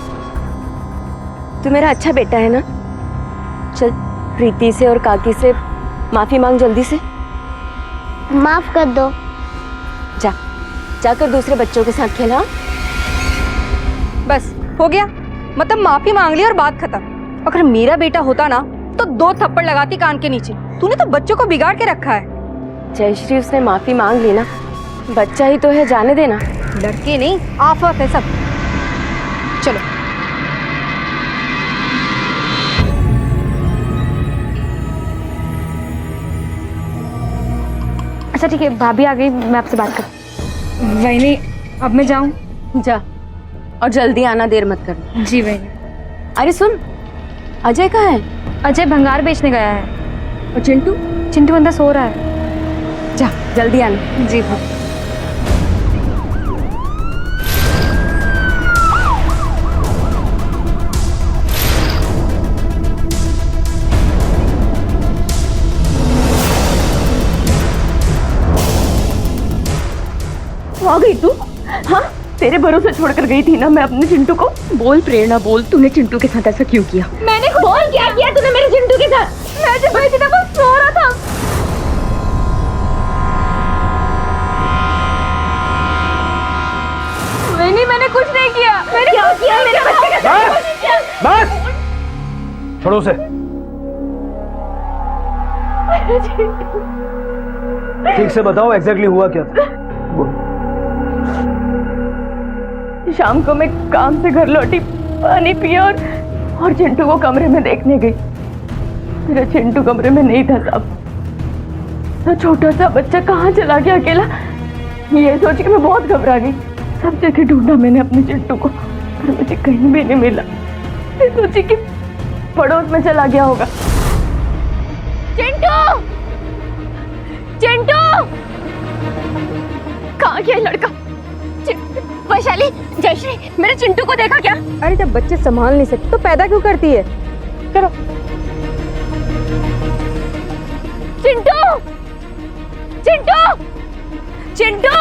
तू मेरा अच्छा बेटा है ना, चल प्रीति से और काकी से माफी मांग जल्दी से। माफ कर दो। जाकर दूसरे बच्चों के साथ खेला। बस हो गया, मतलब माफी मांग ली और बात खत्म। अगर मेरा बेटा होता ना तो 2 थप्पड़ लगाती कान के नीचे। तूने तो बच्चों को बिगाड़ के रखा है। जयश्री, उसने माफी मांग ली ना, बच्चा ही तो है, जाने देना। लड़के नहीं, आफत है सब। चलो अच्छा ठीक है, भाभी आ गई, मैं आपसे बात कर। वहीनी, अब मैं जाऊं? जा, और जल्दी आना, देर मत करना। जी वहीनी। अरे सुन, अजय कहाँ है? अजय भंगार बेचने गया है। और चिंटू? चिंटू अंदर सो रहा है। जा, जल्दी आना। जी भाभी। आ गई तू? हाँ, तेरे भरोसे छोड़कर गई थी ना मैं अपने चिंटू को। बोल प्रेरणा, बोल, तूने चिंटू के साथ ऐसा क्यों किया? मैंने बोल क्या किया तूने मेरे चिंटू के साथ? मैं जब गई थी ना वो सो रहा था। नहीं, मैंने कुछ नहीं किया। मैंने क्या किया मेरे बच्चे के साथ? छोड़ो उसे। ठीक से बताओ एग्जैक्टली हुआ क्या था। शाम को मैं काम से घर लौटी, पानी पिया और चिंटू को कमरे में देखने गई। मेरा चिंटू कमरे में नहीं था साहब। तो छोटा सा बच्चा कहाँ चला गया अकेला, ये सोच के मैं बहुत घबरा गई। सब जगह ढूंढा मैंने अपने चिंटू को, पर मुझे कहीं भी नहीं मिला। मैं सोची कि पड़ोस में चला गया होगा। चिंटू, चिंटू, कहाँ गया ये लड़का? वैशाली, जयश्री, मेरे चिंटू को देखा क्या? अरे जब बच्चे संभाल नहीं सकते तो पैदा क्यों करती है? चलो। चिंटू, चिंटू, चिंटू,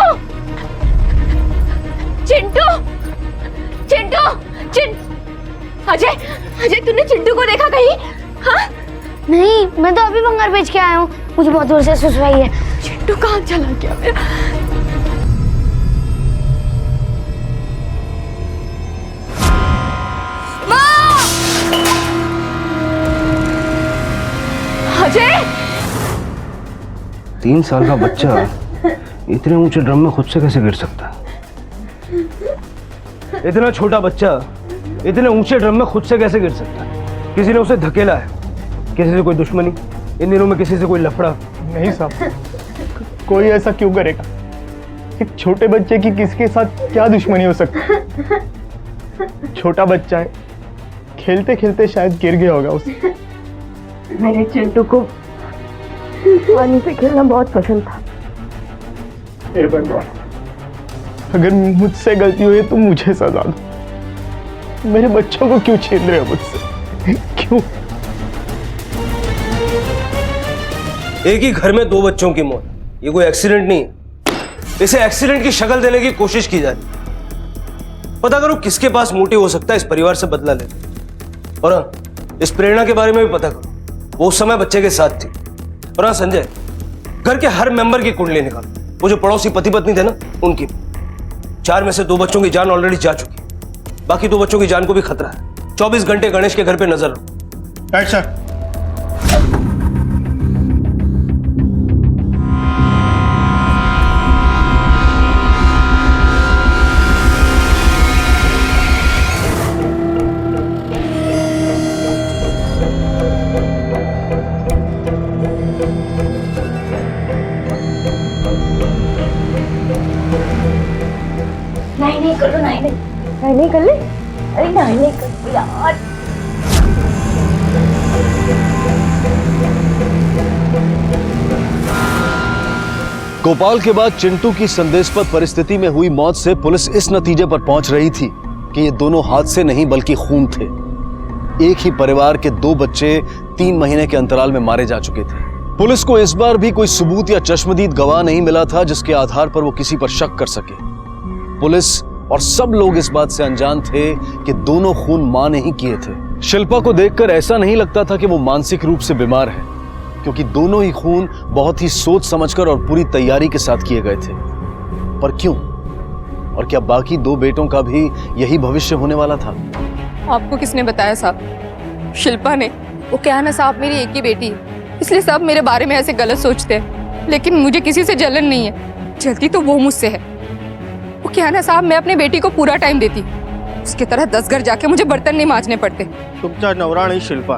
चिंटू, चिंटू, अजय, अजय तूने चिंटू को देखा कहीं? हाँ? नहीं, मैं तो अभी बंगाल बेच के आया हूँ, मुझे बहुत दूर से सुसवाई है। चिंटू कहाँ चला गया मेरा? अजय! 3 साल का बच्चा इतने ऊंचे ड्रम में खुद से कैसे गिर सकता है? इतना छोटा बच्चा इतने ऊंचे ड्रम में खुद से कैसे गिर सकता है? किसी ने उसे धकेला है, किसी से कोई दुश्मनी, इन दिनों में किसी से कोई लफड़ा। नहीं साहब, कोई ऐसा क्यों करेगा? एक छोटे बच्चे की किसके साथ क्या दुश्मनी हो सकती? छोटा बच्चा है, खेलते खेलते शायद गिर गया होगा उसे। मेरे चिंटू को पानी से खेलना बहुत पसंद था। हे भगवान, अगर मुझसे गलती हुई तो मुझे सजा दो। मेरे बच्चों को क्यों छीन रहे हो मुझसे? क्यों? एक ही घर में 2 बच्चों की मौत, ये कोई एक्सीडेंट नहीं है। इसे एक्सीडेंट की शक्ल देने की कोशिश की जा रही है। पता करो किसके पास मोटिव हो सकता है इस परिवार से बदला लेने। और हाँ, इस प्रेरणा के बारे में भी पता करो, वो उस समय बच्चे के साथ थी। और हाँ संजय, घर के हर मेंबर की कुंडली निकालो। वो जो पड़ोसी पति पत्नी थे ना, उनकी 4 में से 2 बच्चों की जान ऑलरेडी जा चुकी है, बाकी 2 बच्चों की जान को भी खतरा है। 24 घंटे गणेश के घर पे नजर रखो। Right sir. नहीं कर लो, नहीं कर ले। अरे नहीं कर यार। गोपाल के बाद चिंटू की संदेशपद परिस्थिति में हुई मौत से पुलिस इस नतीजे पर पहुंच रही थी कि ये दोनों हादसे नहीं बल्कि खून थे। एक ही परिवार के 2 बच्चे 3 महीने के अंतराल में मारे जा चुके थे। पुलिस को इस बार भी कोई सबूत या चश्मदीद गवाह नहीं मिला था जिसके आधार पर वो किसी पर शक कर सके। पुलिस और सब लोग इस बात से अनजान थे कि दोनों खून मां ने ही किए थे। शिल्पा को देखकर ऐसा नहीं लगता था कि वो मानसिक रूप से बीमार है, क्योंकि दोनों ही खून बहुत ही सोच समझकर और पूरी तैयारी के साथ किए गए थे। पर क्यों? और क्या बाकी 2 बेटों का भी यही भविष्य होने वाला था? आपको किसने बताया साहब? शिल्पा ने। वो क्या है ना साहब, मेरी एक ही बेटी है, इसलिए सब मेरे बारे में ऐसे गलत सोचते हैं। लेकिन मुझे किसी से जलन नहीं है, जलती तो वो मुझसे है। वो क्या है ना साहब, मैं अपनी बेटी को पूरा टाइम देती, उसकी तरह 10 घर जाके मुझे बर्तन नहीं मांजने पड़ते। तुम चाहे नवरा नहीं शिल्पा,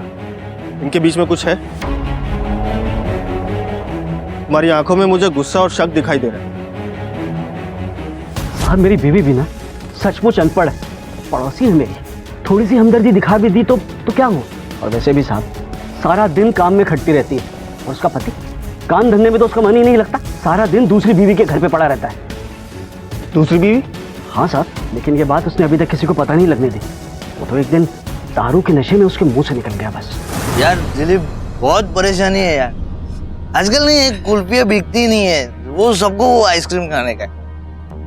इनके बीच में कुछ है? तुम्हारी आंखों में मुझे गुस्सा और शक दिखाई दे रहा है। और मेरी बीवी भी ना सचमुच अनपढ़ है, पड़ोसी है मेरी, थोड़ी सी हमदर्दी दिखा भी दी तो क्या हो। और वैसे भी साहब सारा दिन काम में खटती रहती है, और उसका पति काम धंधे में तो उसका मन ही नहीं लगता, सारा दिन दूसरी बीवी के घर पे पड़ा रहता है। दूसरी बीवी? हाँ साहब, लेकिन ये बात उसने अभी तक किसी को पता नहीं लगने दी। वो तो एक दिन दारू के नशे में उसके मुंह से निकल गया बस। यार दिलीप, बहुत परेशानी है यार। आजकल नहीं, एक कुल्फियाँ बिकती नहीं है, वो सबको वो आइसक्रीम खाने का।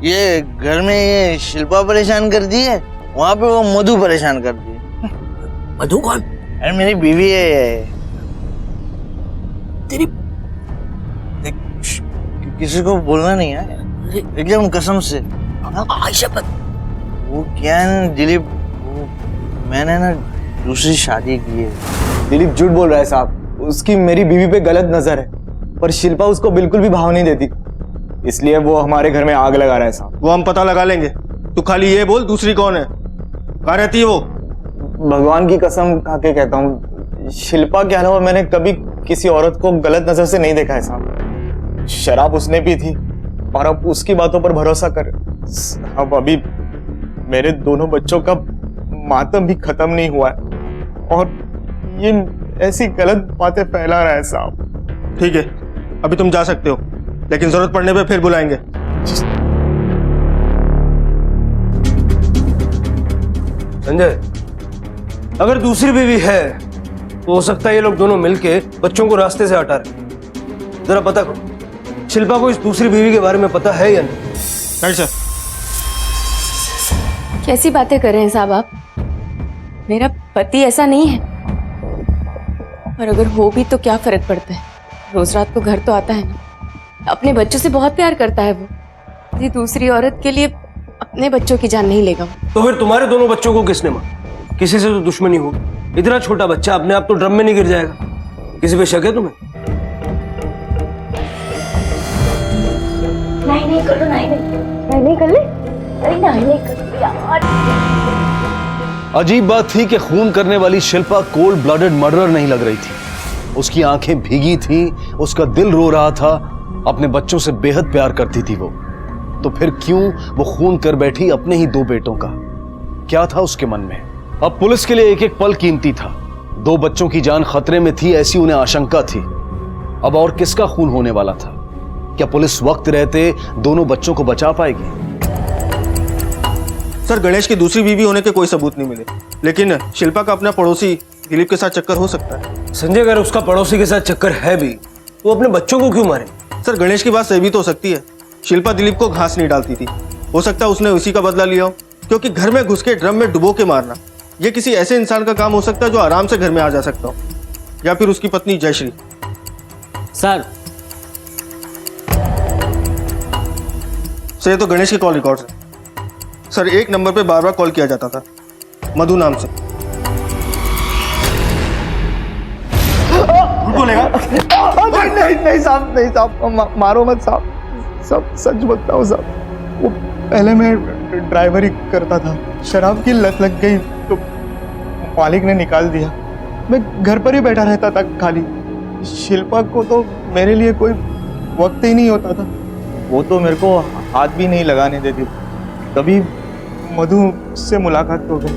ये घर में ये शिल्पा परेशान करती है, वहाँ पे वो मधु परेशान करती है। मधु कौन? यार मेरी बीवी है। तेरी किसी को बोलना नहीं है एकदम कसम से। आयशा पत वो क्या है ना दिलीप, मैंने ना दूसरी शादी की है। दिलीप झूठ बोल रहा है साहब, उसकी मेरी बीवी पे गलत नजर है, पर शिल्पा उसको बिल्कुल भी भाव नहीं देती, इसलिए वो हमारे घर में आग लगा रहा है साहब। वो हम पता लगा लेंगे, तू खाली ये बोल दूसरी कौन है, कहाँ रहती है वो? भगवान की कसम खा के कहता हूँ, शिल्पा के अलावा मैंने कभी किसी औरत को गलत नजर से नहीं देखा है साहब। शराब उसने पी थी और अब उसकी बातों पर भरोसा कर। अब अभी मेरे दोनों बच्चों का मातम भी खत्म नहीं हुआ है और ये ऐसी गलत बातें फैला रहा है साहब। ठीक है, अभी तुम जा सकते हो, लेकिन जरूरत पड़ने पे फिर बुलाएंगे। संजय, अगर दूसरी बीवी है तो हो सकता है ये लोग दोनों मिलके बच्चों को रास्ते से हटा रहे। जरा पता करो, शिल्पा को इस दूसरी बीवी के बारे में पता है या नहीं? Right sir. कैसी बातें कर रहे हैं साहब आप? मेरा पति ऐसा नहीं है, और अगर हो भी तो क्या फर्क पड़ता है, रोज रात को घर तो आता है ना। अपने बच्चों से बहुत प्यार करता है वो, ये दूसरी औरत के लिए अपने बच्चों की जान नहीं लेगा। तो फिर तुम्हारे दोनों बच्चों को किसने मारा? किसी से तो दुश्मनी होगी। इतना छोटा बच्चा अपने आप तो ड्रम में नहीं गिर जाएगा। किसी पे शक है तुम्हें? नहीं कर लो, नहीं कर ले, अरे नहीं कर लो यार। अजीब बात थी कि खून करने वाली शिल्पा कोल्ड ब्लडेड मर्डरर नहीं लग रही थी। उसकी आंखें भीगी थी, उसका दिल रो रहा था, अपने बच्चों से बेहद प्यार करती थी वो। तो फिर क्यों वो खून कर बैठी अपने ही दो बेटों का? क्या था उसके मन में? अब पुलिस के लिए एक एक पल कीमती था। दो बच्चों की जान खतरे में थी, ऐसी उन्हें आशंका थी। अब और किसका खून होने वाला था? क्या पुलिस वक्त रहते दोनों बच्चों को बचा पाएगी? सर, गणेश की दूसरी बीवी होने के कोई सबूत नहीं मिले, लेकिन शिल्पा का अपना पड़ोसी दिलीप के साथ चक्कर हो सकता है। संजय, अगर उसका पड़ोसी के साथ चक्कर है भी तो अपने बच्चों को क्यों मारे? सर, गणेश की बात सही भी तो हो सकती है। शिल्पा दिलीप को घास नहीं डालती थी, हो सकता है उसने उसी का बदला लिया हो, क्योंकि घर में घुस के ड्रम में डुबो के मारना ये किसी ऐसे इंसान का काम हो सकता है जो आराम से घर में आ जा सकता हो, या फिर उसकी पत्नी जयश्री। सर ये तो गणेश के कॉल रिकॉर्ड्स है। सर, एक नंबर पे बार बार कॉल किया जाता था, मधु नाम से। बोलेगा नहीं साहब, नहीं साहब, मारो मत साहब, सब सच बोलता हूँ साहब। वो पहले मैं ड्राइवरी करता था, शराब की लत लग गई तो मालिक ने निकाल दिया। मैं घर पर ही बैठा रहता था खाली। शिल्पा को तो मेरे लिए कोई वक्त ही नहीं होता था, वो तो मेरे को हाथ भी नहीं लगाने देती। तभी मधु से मुलाकात हो गई,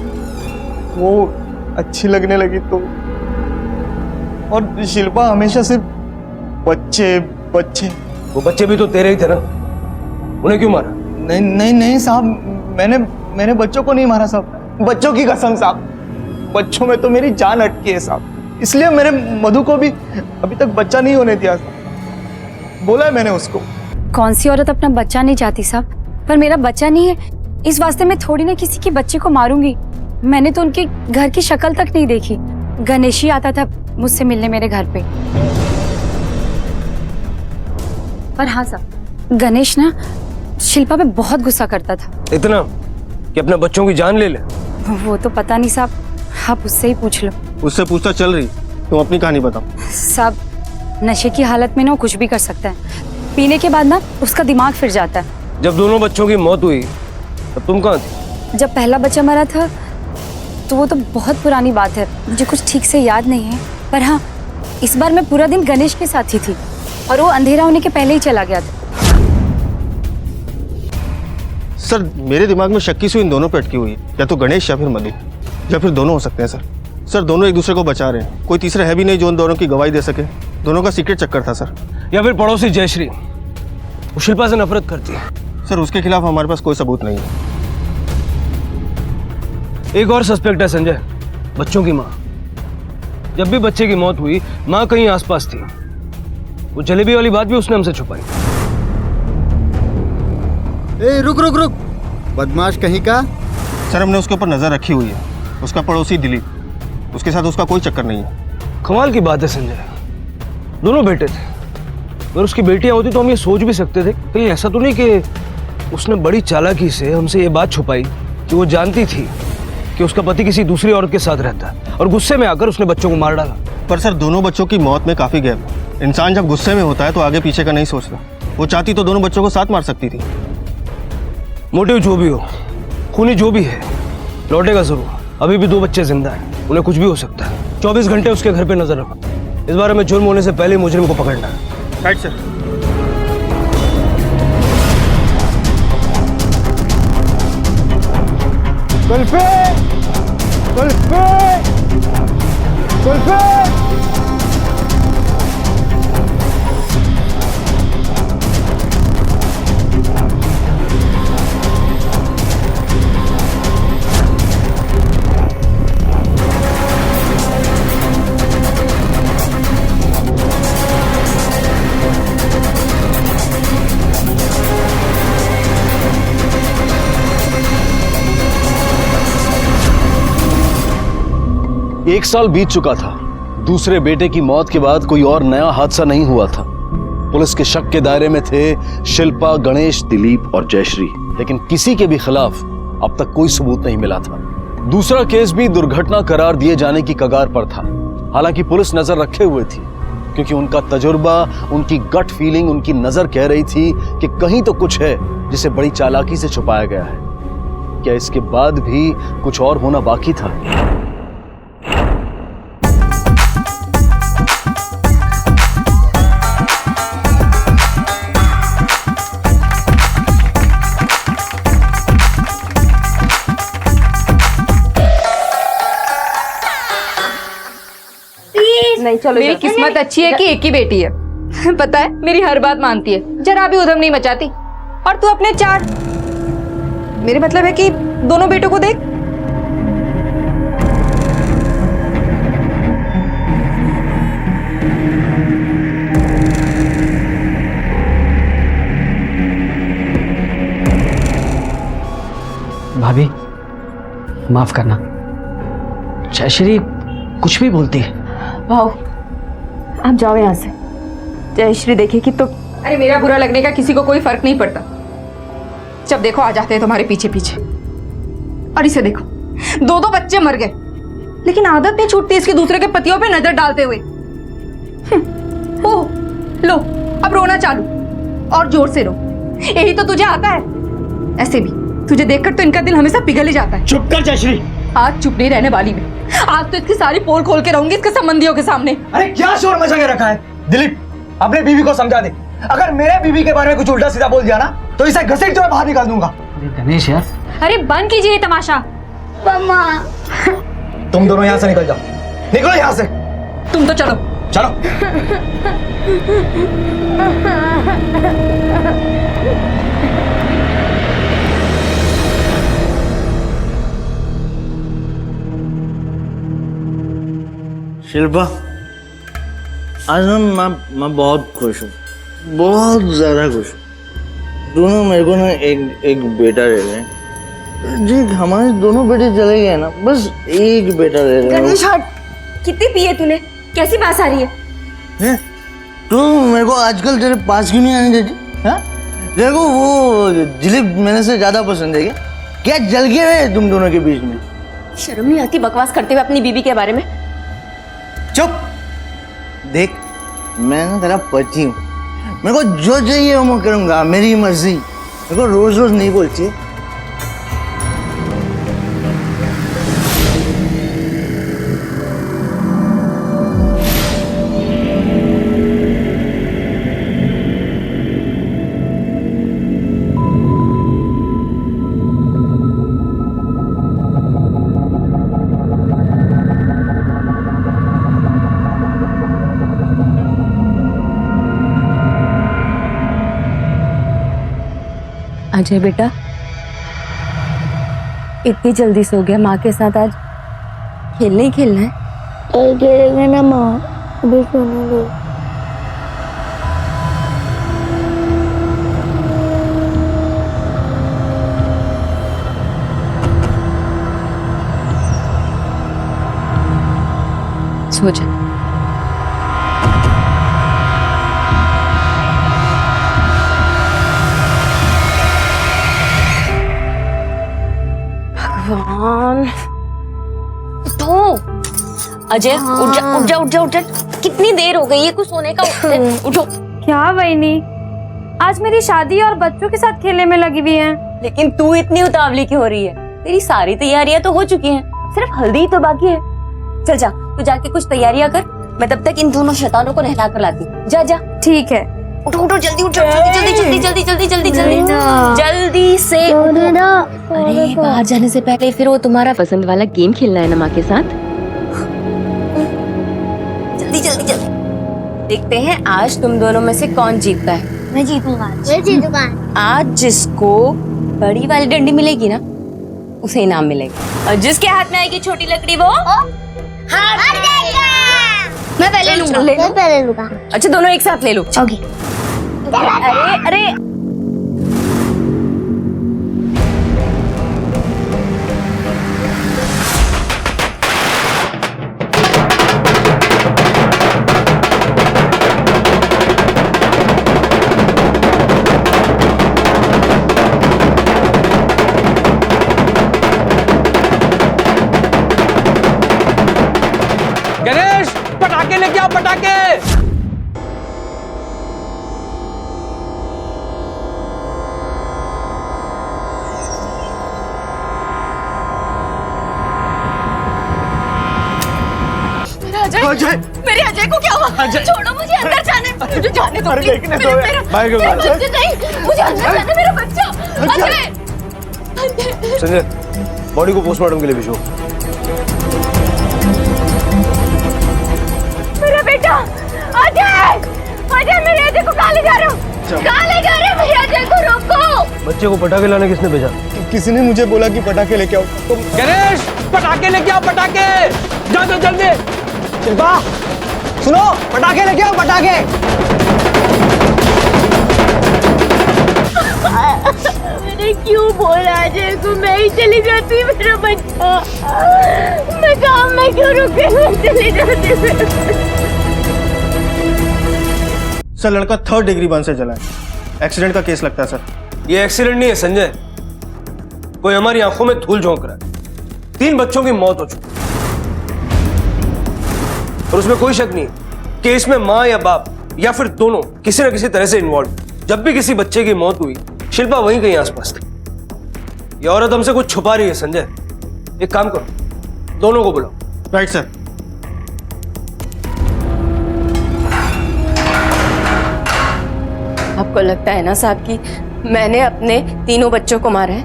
वो अच्छी लगने लगी तो। और शिल्पा हमेशा सिर्फ बच्चे बच्चे। वो बच्चे भी तो तेरे ही थे ना, उन्हें क्यों मारा? नहीं नहीं नहीं साहब, मैंने बच्चों को नहीं मारा साहब, बच्चों की कसम साहब, बच्चों में तो मेरी जान अटकी है साहब, इसलिए मैंने मधु को भी अभी तक बच्चा नहीं होने दिया साहब, बोला है मैंने उसको। कौन सी औरत अपना बच्चा नहीं चाहती साहब, पर मेरा बच्चा नहीं है, इस वास्ते मैं थोड़ी ना किसी के बच्चे को मारूंगी। मैंने तो उनके घर की शक्ल तक नहीं देखी। गणेश ही आता था मुझसे मिलने मेरे घर पे। पर हाँ साहब, गणेश ना शिल्पा पे बहुत गुस्सा करता था। इतना कि अपने बच्चों की जान ले ले? वो तो पता नहीं साहब, आप उससे ही पूछ लो। उससे पूछता चल रही, तुम अपनी कहानी बताओ। साहब, नशे की हालत में ना वो कुछ भी कर सकता है, पीने के बाद ना उसका दिमाग फिर जाता है। जब दोनों बच्चों की मौत हुई तब तुम कहाँ थी? जब पहला बच्चा मरा था तो वो तो बहुत पुरानी बात है, मुझे कुछ ठीक से याद नहीं है। पर हाँ, इस बार मैं पूरा दिन गणेश के साथ ही थी और वो अंधेरा होने के पहले ही चला गया था। सर, मेरे दिमाग में शक्की से इन दोनों पे अटकी हुई है, या तो गणेश या फिर मधु, या फिर दोनों हो सकते हैं। सर, दोनों एक दूसरे को बचा रहे हैं, कोई तीसरा है भी नहीं जो उन दोनों की गवाही दे सके। दोनों का सीक्रेट चक्कर था सर। या फिर पड़ोसी जयश्री, वो शिल्पा से नफरत करती है। सर, उसके खिलाफ हमारे पास कोई सबूत नहीं है। एक और सस्पेक्ट है संजय, बच्चों की माँ। जब भी बच्चे की मौत हुई, माँ कहीं आसपास थी। वो जलेबी वाली बात भी उसने हमसे छुपाई। ए, रुक रुक रुक, बदमाश कहीं का। सर, हमने उसके ऊपर नजर रखी हुई है, उसका पड़ोसी दिलीप, उसके साथ उसका कोई चक्कर नहीं है। कमाल की बात है संजय, दोनों बेटे थे। अगर उसकी बेटियां होती तो हम ये सोच भी सकते थे, कहीं ऐसा तो नहीं कि उसने बड़ी चालाकी से हमसे ये बात छुपाई कि वो जानती थी कि उसका पति किसी दूसरी औरत के साथ रहता है और गुस्से में आकर उसने बच्चों को मार डाला। पर सर दोनों बच्चों की मौत में काफी गैप है। इंसान जब गुस्से में होता है तो आगे पीछे का नहीं सोचता। वो चाहती तो दोनों बच्चों को साथ मार सकती थी। मोटिव जो भी हो, खूनी जो भी है, लौटेगा जरूर। अभी भी 2 बच्चे जिंदा हैं, उन्हें कुछ भी हो सकता है। 24 घंटे उसके घर पे नजर रखो। इस बारे में जुर्म होने से पहले मुजरिम को पकड़ना है। Right sir. कुल्फी कुल्फी कुल्फी एक साल बीत चुका था। दूसरे बेटे की मौत के बाद कोई और नया हादसा नहीं हुआ था। पुलिस के शक के दायरे में थे शिल्पा, गणेश, दिलीप और जयश्री, लेकिन किसी के भी खिलाफ अब तक कोई सबूत नहीं मिला था। दूसरा केस भी दुर्घटना करार दिए जाने की कगार पर था। हालांकि पुलिस नजर रखे हुए थी, क्योंकि उनका तजुर्बा, उनकी गट फीलिंग, उनकी नजर कह रही थी कि कहीं तो कुछ है जिसे बड़ी चालाकी से छुपाया गया है। क्या इसके बाद भी कुछ और होना बाकी था? नहीं चलो, मेरी किस्मत अच्छी है कि एक ही बेटी है। पता है मेरी हर बात मानती है, जरा भी उधम नहीं मचाती। और तू अपने 4, मेरे मतलब है कि दोनों बेटों को देख। भाभी माफ करना, जयश्री कुछ भी बोलती है। भाव आप जाओ यहाँ से, जयश्री देखेगी तो। अरे मेरा बुरा लगने का किसी को कोई फर्क नहीं पड़ता। जब देखो आ जाते हैं तुम्हारे पीछे पीछे। और इसे देखो, 2 बच्चे मर गए, लेकिन आदत नहीं छूटती इसके दूसरे के पतियों पे नजर डालते हुए। ओह लो, अब रोना चालू, और जोर से रो। यही तो तुझे आता है। ऐसे भी तुझे देखकर तो इनका दिल हमेशा पिघल ही जाता है। चुप कर जयश्री। आज चुप नहीं रहने वाली मैं। आज तो इसकी सारी पोल खोल के रहूंगी इसके संबंधियों के सामने। अरे क्या शोर मचा के रखा है? दिलीप, अपने बीवी को समझा दे। अगर मेरे बीवी के बारे में कुछ उल्टा सीधा बोल दिया ना तो इसे घसीट के मैं बाहर निकाल दूंगा। गणेश यार, अरे बंद कीजिए तमाशा। मम्मा तुम दोनों यहाँ से निकल जाओ, निकलो यहाँ से। तुम तो चलो चलो। शिल्पा, आज ना मैं बहुत खुश हूँ, बहुत ज़्यादा खुश हूँ। दोनों मेरे को ना एक बेटा दे गए। जी हमारे दोनों बेटे चले गए ना, बस एक बेटा दे रहे। गणेश हट, कितनी पी है तूने? कैसी बात आ रही है? तू मेरे को आजकल तेरे पास क्यों नहीं आने देती? तेरे को वो दिलीप मैंने से ज़्यादा पसंद है क्या जल के रहे तुम दोनों के बीच में? शर्म नहीं आती बकवास करते हुए अपनी बीवी के बारे में? चुप। देख, मैं ना तेरा पति हूँ, मेरे को जो चाहिए वो मैं करूँगा, मेरी मर्जी। मेरे को रोज रोज नहीं बोलती। अजय बेटा, इतनी जल्दी सो गया? माँ के साथ आज खेलने ही खेलना है? खेलेंगे ना माँ, अभी सोने दो। सो जा। भगवान, अजय उठ जा उठ जा उठ जा उठ जा। कितनी देर हो गई है, कुछ सोने का उठो। क्या बहनी, आज मेरी शादी और बच्चों के साथ खेलने में लगी हुई है। लेकिन तू इतनी उतावली क्यों हो रही है? तेरी सारी तैयारियां तो हो चुकी हैं, सिर्फ हल्दी ही तो बाकी है। चल जा, तू जाके कुछ तैयारियां कर, मैं तब तक इन दोनों शैतानों को नहला कर लाती हूँ। जा जा। ठीक है। उठो उठो जल्दी उठो, जल्दी जल्दी जल्दी जल्दी जल्दी जल्दी जल्दी से उठो। अरे बाहर जाने से पहले फिर वो तुम्हारा पसंद वाला गेम खेलना है ना माँ के साथ। जल्दी जल्दी जल्दी। देखते हैं आज तुम दोनों में से कौन जीतता है। मैं जीतूंगा। मैं जीतूंगा। आज जिसको बड़ी वाली डंडी मिलेगी ना, उसे इनाम मिलेगा, और जिसके हाथ में आएगी छोटी लकड़ी वो हार जाएगा। मैं पहले लूंगा। मैं पहले लूंगा। अच्छा दोनों एक साथ ले लो। ओके। अरे अरे गणेश, पटाखे लेके आओ, पटाखे। अजय, मेरे अजय को क्या हुआ? छोड़ो मुझे, अंदर जाने, मुझे जाने दो। नहीं, मुझे अंदर जाने, मेरा बच्चा। अजय, संजय, बॉडी को पोस्टमार्टम के लिए भेजो। मेरा बेटा अजय, अजय मेरे अजय को कहाँ ले जा रहे हो? कहाँ ले जा रहे हो मेरे अजय को? रोको। बच्चे को पटाखे लाने किसने भेजा? किसी ने मुझे बोला कि पटाखे लेके आओ। गणेश, पटाखे लेके आओ, पटाखे। जा दो जल्दी। शिल्पा सुनो, पटाखे लेके आओ, पटाखे। मैंने क्यों बोला अजय को? मैं ही चली जाती मेरा बच्चा। मैं काम में क्यों रुके? मैं चली जाती। सर लड़का 3rd डिग्री बर्न से जला है, एक्सीडेंट का केस लगता है सर। ये एक्सीडेंट नहीं है संजय, कोई हमारी आंखों में धूल झोंक रहा है। 3 बच्चों की मौत हो चुकी और उसमें कोई शक नहीं कि इसमें माँ या बाप या फिर दोनों किसी न किसी तरह से इन्वॉल्व। जब भी किसी बच्चे की मौत हुई, शिल्पा वहीं कहीं आसपास थी। ये औरत हमसे कुछ छुपा रही है संजय। एक काम करो, दोनों को बुलाओ। Right sir. आपको लगता है ना साहब कि मैंने अपने तीनों बच्चों को मारा है?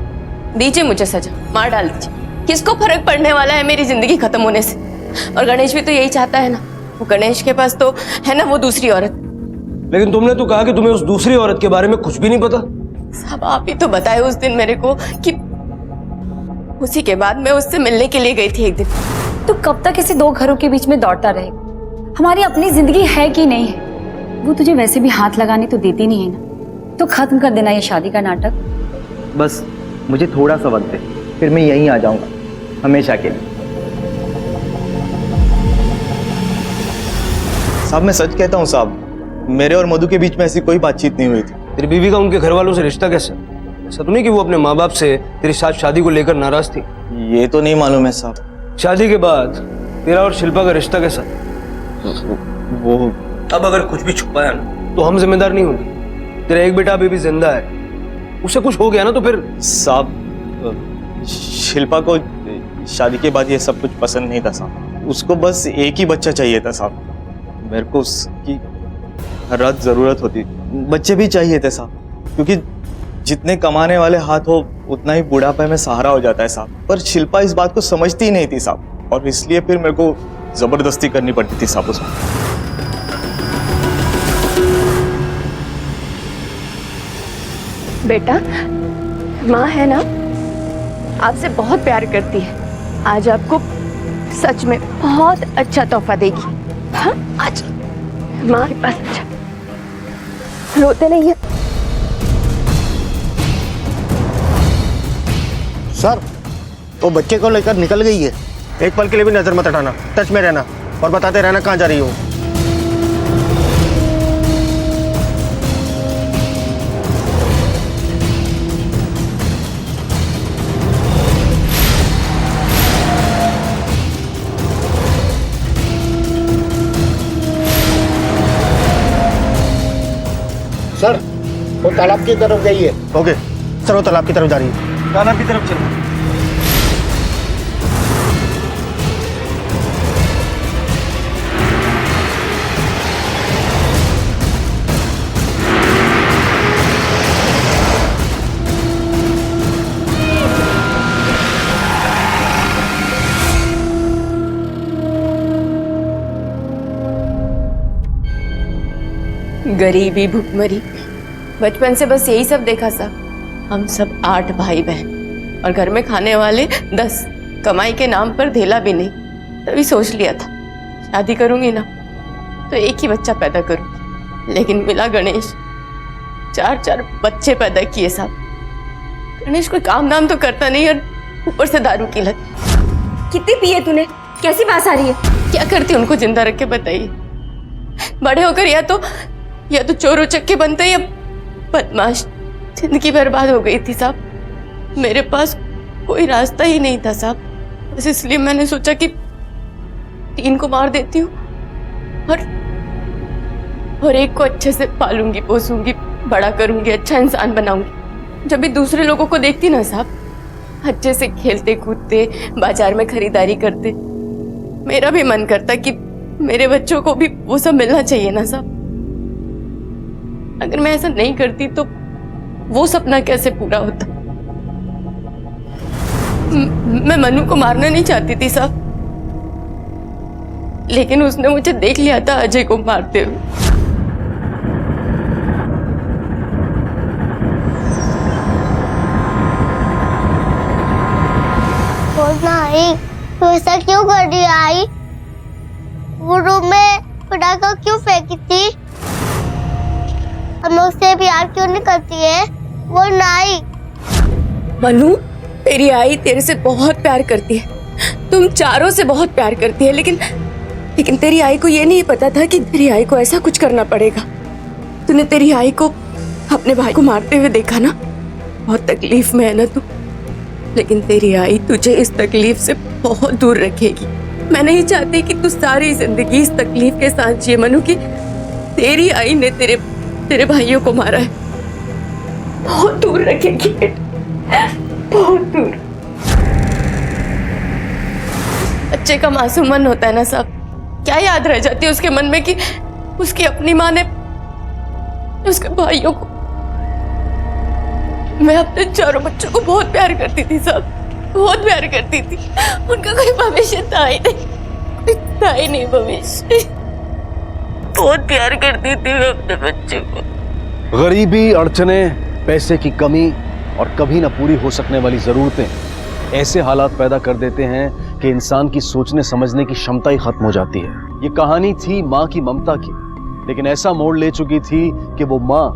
दीजिए मुझे सजा, मार डाल दीजिए। किसको फर्क पड़ने वाला है मेरी जिंदगी खत्म होने से? और गणेश भी तो यही चाहता है ना। वो गणेश के पास तो है ना वो दूसरी औरत। लेकिन तुमने तो कहा कि तुम्हें उस दूसरी औरत के बारे में कुछ भी नहीं पता। साहब आप ही तो बताए उस दिन मेरे को कि उसी के बाद मैं उससे मिलने के लिए गई थी एक दिन। तो कब तक इसे 2 घरों के बीच में दौड़ता रहेगा? हमारी अपनी जिंदगी है कि नहीं है? वो तुझे वैसे भी हाथ लगाने तो देती नहीं है ना, तो खत्म कर देना ये शादी का नाटक। बस मुझे थोड़ा सा वक्त दे, फिर मैं यहीं आ जाऊंगा हमेशा के लिए। साहब मैं सच कहता हूँ साहब, मेरे और मधु के बीच में ऐसी कोई बातचीत नहीं हुई थी। तेरी बीवी का उनके घर वालों से रिश्ता कैसा? ऐसा तो नहीं कि वो अपने माँ बाप से तेरी साथ शादी को लेकर नाराज थी? ये तो नहीं मालूम है साहब। शादी के बाद तेरा और शिल्पा का रिश्ता कैसा? वो अब अगर कुछ भी छुपाया ना तो हम जिम्मेदार नहीं होंगे। तेरा एक बेटा अभी भी जिंदा है, उसे कुछ हो गया ना तो फिर। साहब शिल्पा को शादी के बाद ये सब कुछ पसंद नहीं था साहब। उसको बस एक ही बच्चा चाहिए था साहब। मेरे को उसकी हर रात जरूरत होती। बच्चे भी चाहिए थे साहब, क्योंकि जितने कमाने वाले हाथ हो उतना ही बुढ़ापे में सहारा हो जाता है साहब। पर शिल्पा इस बात को समझती ही नहीं थी साहब, और इसलिए फिर मेरे को जबरदस्ती करनी पड़ती थी साहब उसमें। बेटा, माँ है ना आपसे बहुत प्यार करती है। आज आपको सच में बहुत अच्छा तोहफा देगी। हाँ आज माँ के पास अच्छा, रोते नहीं है। सर वो बच्चे को लेकर निकल गई है। एक पल के लिए भी नजर मत हटाना, टच में रहना और बताते रहना कहाँ जा रही हो। सर वो तालाब की तरफ गई है। ओके सर, वो तालाब की तरफ जा रही है। तालाब की तरफ चलो। गरीबी भुखमरी, बचपन से बस यही सब देखा साहब। हम सब 8 भाई बहन और घर में खाने वाले 10, कमाई के नाम पर धेला भी नहीं। तभी सोच लिया था शादी करूंगी ना तो एक ही बच्चा पैदा करूंगी, लेकिन मिला गणेश। 4 बच्चे पैदा किए साहब। गणेश कोई काम दाम तो करता नहीं और ऊपर से दारू की लत। कितनी पिए तूने? कैसी बात आ रही है? क्या करती उनको जिंदा रख के बताइए। बड़े होकर या तो चोर उचक्के बनते या बदमाश। जिंदगी बर्बाद हो गई थी साहब। मेरे पास कोई रास्ता ही नहीं था साहब। बस इसलिए मैंने सोचा कि 3 को मार देती हूँ और एक को अच्छे से पालूंगी, पोसूंगी, बड़ा करूंगी, अच्छा इंसान बनाऊंगी। जब भी दूसरे लोगों को देखती ना साहब, अच्छे से खेलते कूदते, बाजार में खरीदारी करते, मेरा भी मन करता कि मेरे बच्चों को भी वो सब मिलना चाहिए ना साहब। अगर मैं ऐसा नहीं करती तो वो सपना कैसे पूरा होता। मैं मनु को मारना नहीं चाहती थी साहब, लेकिन उसने मुझे देख लिया था अजय को मारते हुए। नहीं, तो ऐसा क्यों कर रही आई? वो रूम में पटाखा क्यों फेंकी थी? हम लोग से प्यार क्यों नहीं करती है? वो नाई। मनु, तेरी आई तेरे से बहुत प्यार करती है। तुम चारों से बहुत प्यार करती है, लेकिन तेरी आई को ये नहीं पता था कि तेरी आई को ऐसा कुछ करना पड़ेगा। तूने तेरी आई को अपने भाई को मारते हुए देखा ना, बहुत तकलीफ में है ना तू, लेकिन तेरी आई तुझे इस तकलीफ से बहुत दूर रखेगी। मैं नहीं चाहती कि तू सारी जिंदगी इस तकलीफ के साथ जिए मनु, कि तेरी आई ने तेरे भाइयों को मारा है। बहुत दूर रखेगी बेटा, बहुत दूर। बच्चे का मासूम मन होता है ना साहब, क्या याद रह जाती है उसके मन में कि उसकी अपनी माँ ने उसके भाइयों को। मैं अपने चारों बच्चों को बहुत प्यार करती थी साहब, बहुत प्यार करती थी। उनका कोई भविष्य था ही नहीं, भविष्य। बहुत प्यार करती थी मैं अपने बच्चे को। गरीबी, अड़चने, पैसे की कमी और कभी ना पूरी हो सकने वाली जरूरतें ऐसे हालात पैदा कर देते हैं कि इंसान की सोचने समझने की क्षमता ही खत्म हो जाती है। ये कहानी थी माँ की ममता की, लेकिन ऐसा मोड़ ले चुकी थी कि वो माँ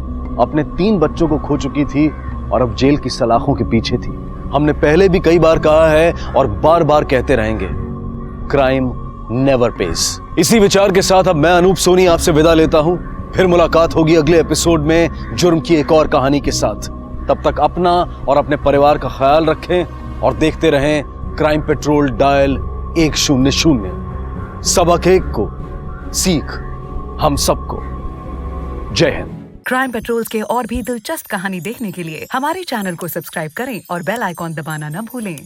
अपने 3 बच्चों को खो चुकी थी और अब जेल की सलाखों के पीछे थी। हमने पहले भी कई बार कहा है और बार बार कहते रहेंगे, क्राइम नेवर पेस। इसी विचार के साथ अब मैं अनूप सोनी आपसे विदा लेता हूं। फिर मुलाकात होगी अगले एपिसोड में जुर्म की एक और कहानी के साथ। तब तक अपना और अपने परिवार का ख्याल रखें और देखते रहें क्राइम पेट्रोल डायल 100। सबक एक को सीख हम सबको। जय हिंद। क्राइम पेट्रोल्स के और भी दिलचस्प कहानी देखने के लिए हमारे चैनल को सब्सक्राइब करें और बेल आइकॉन दबाना न भूलें।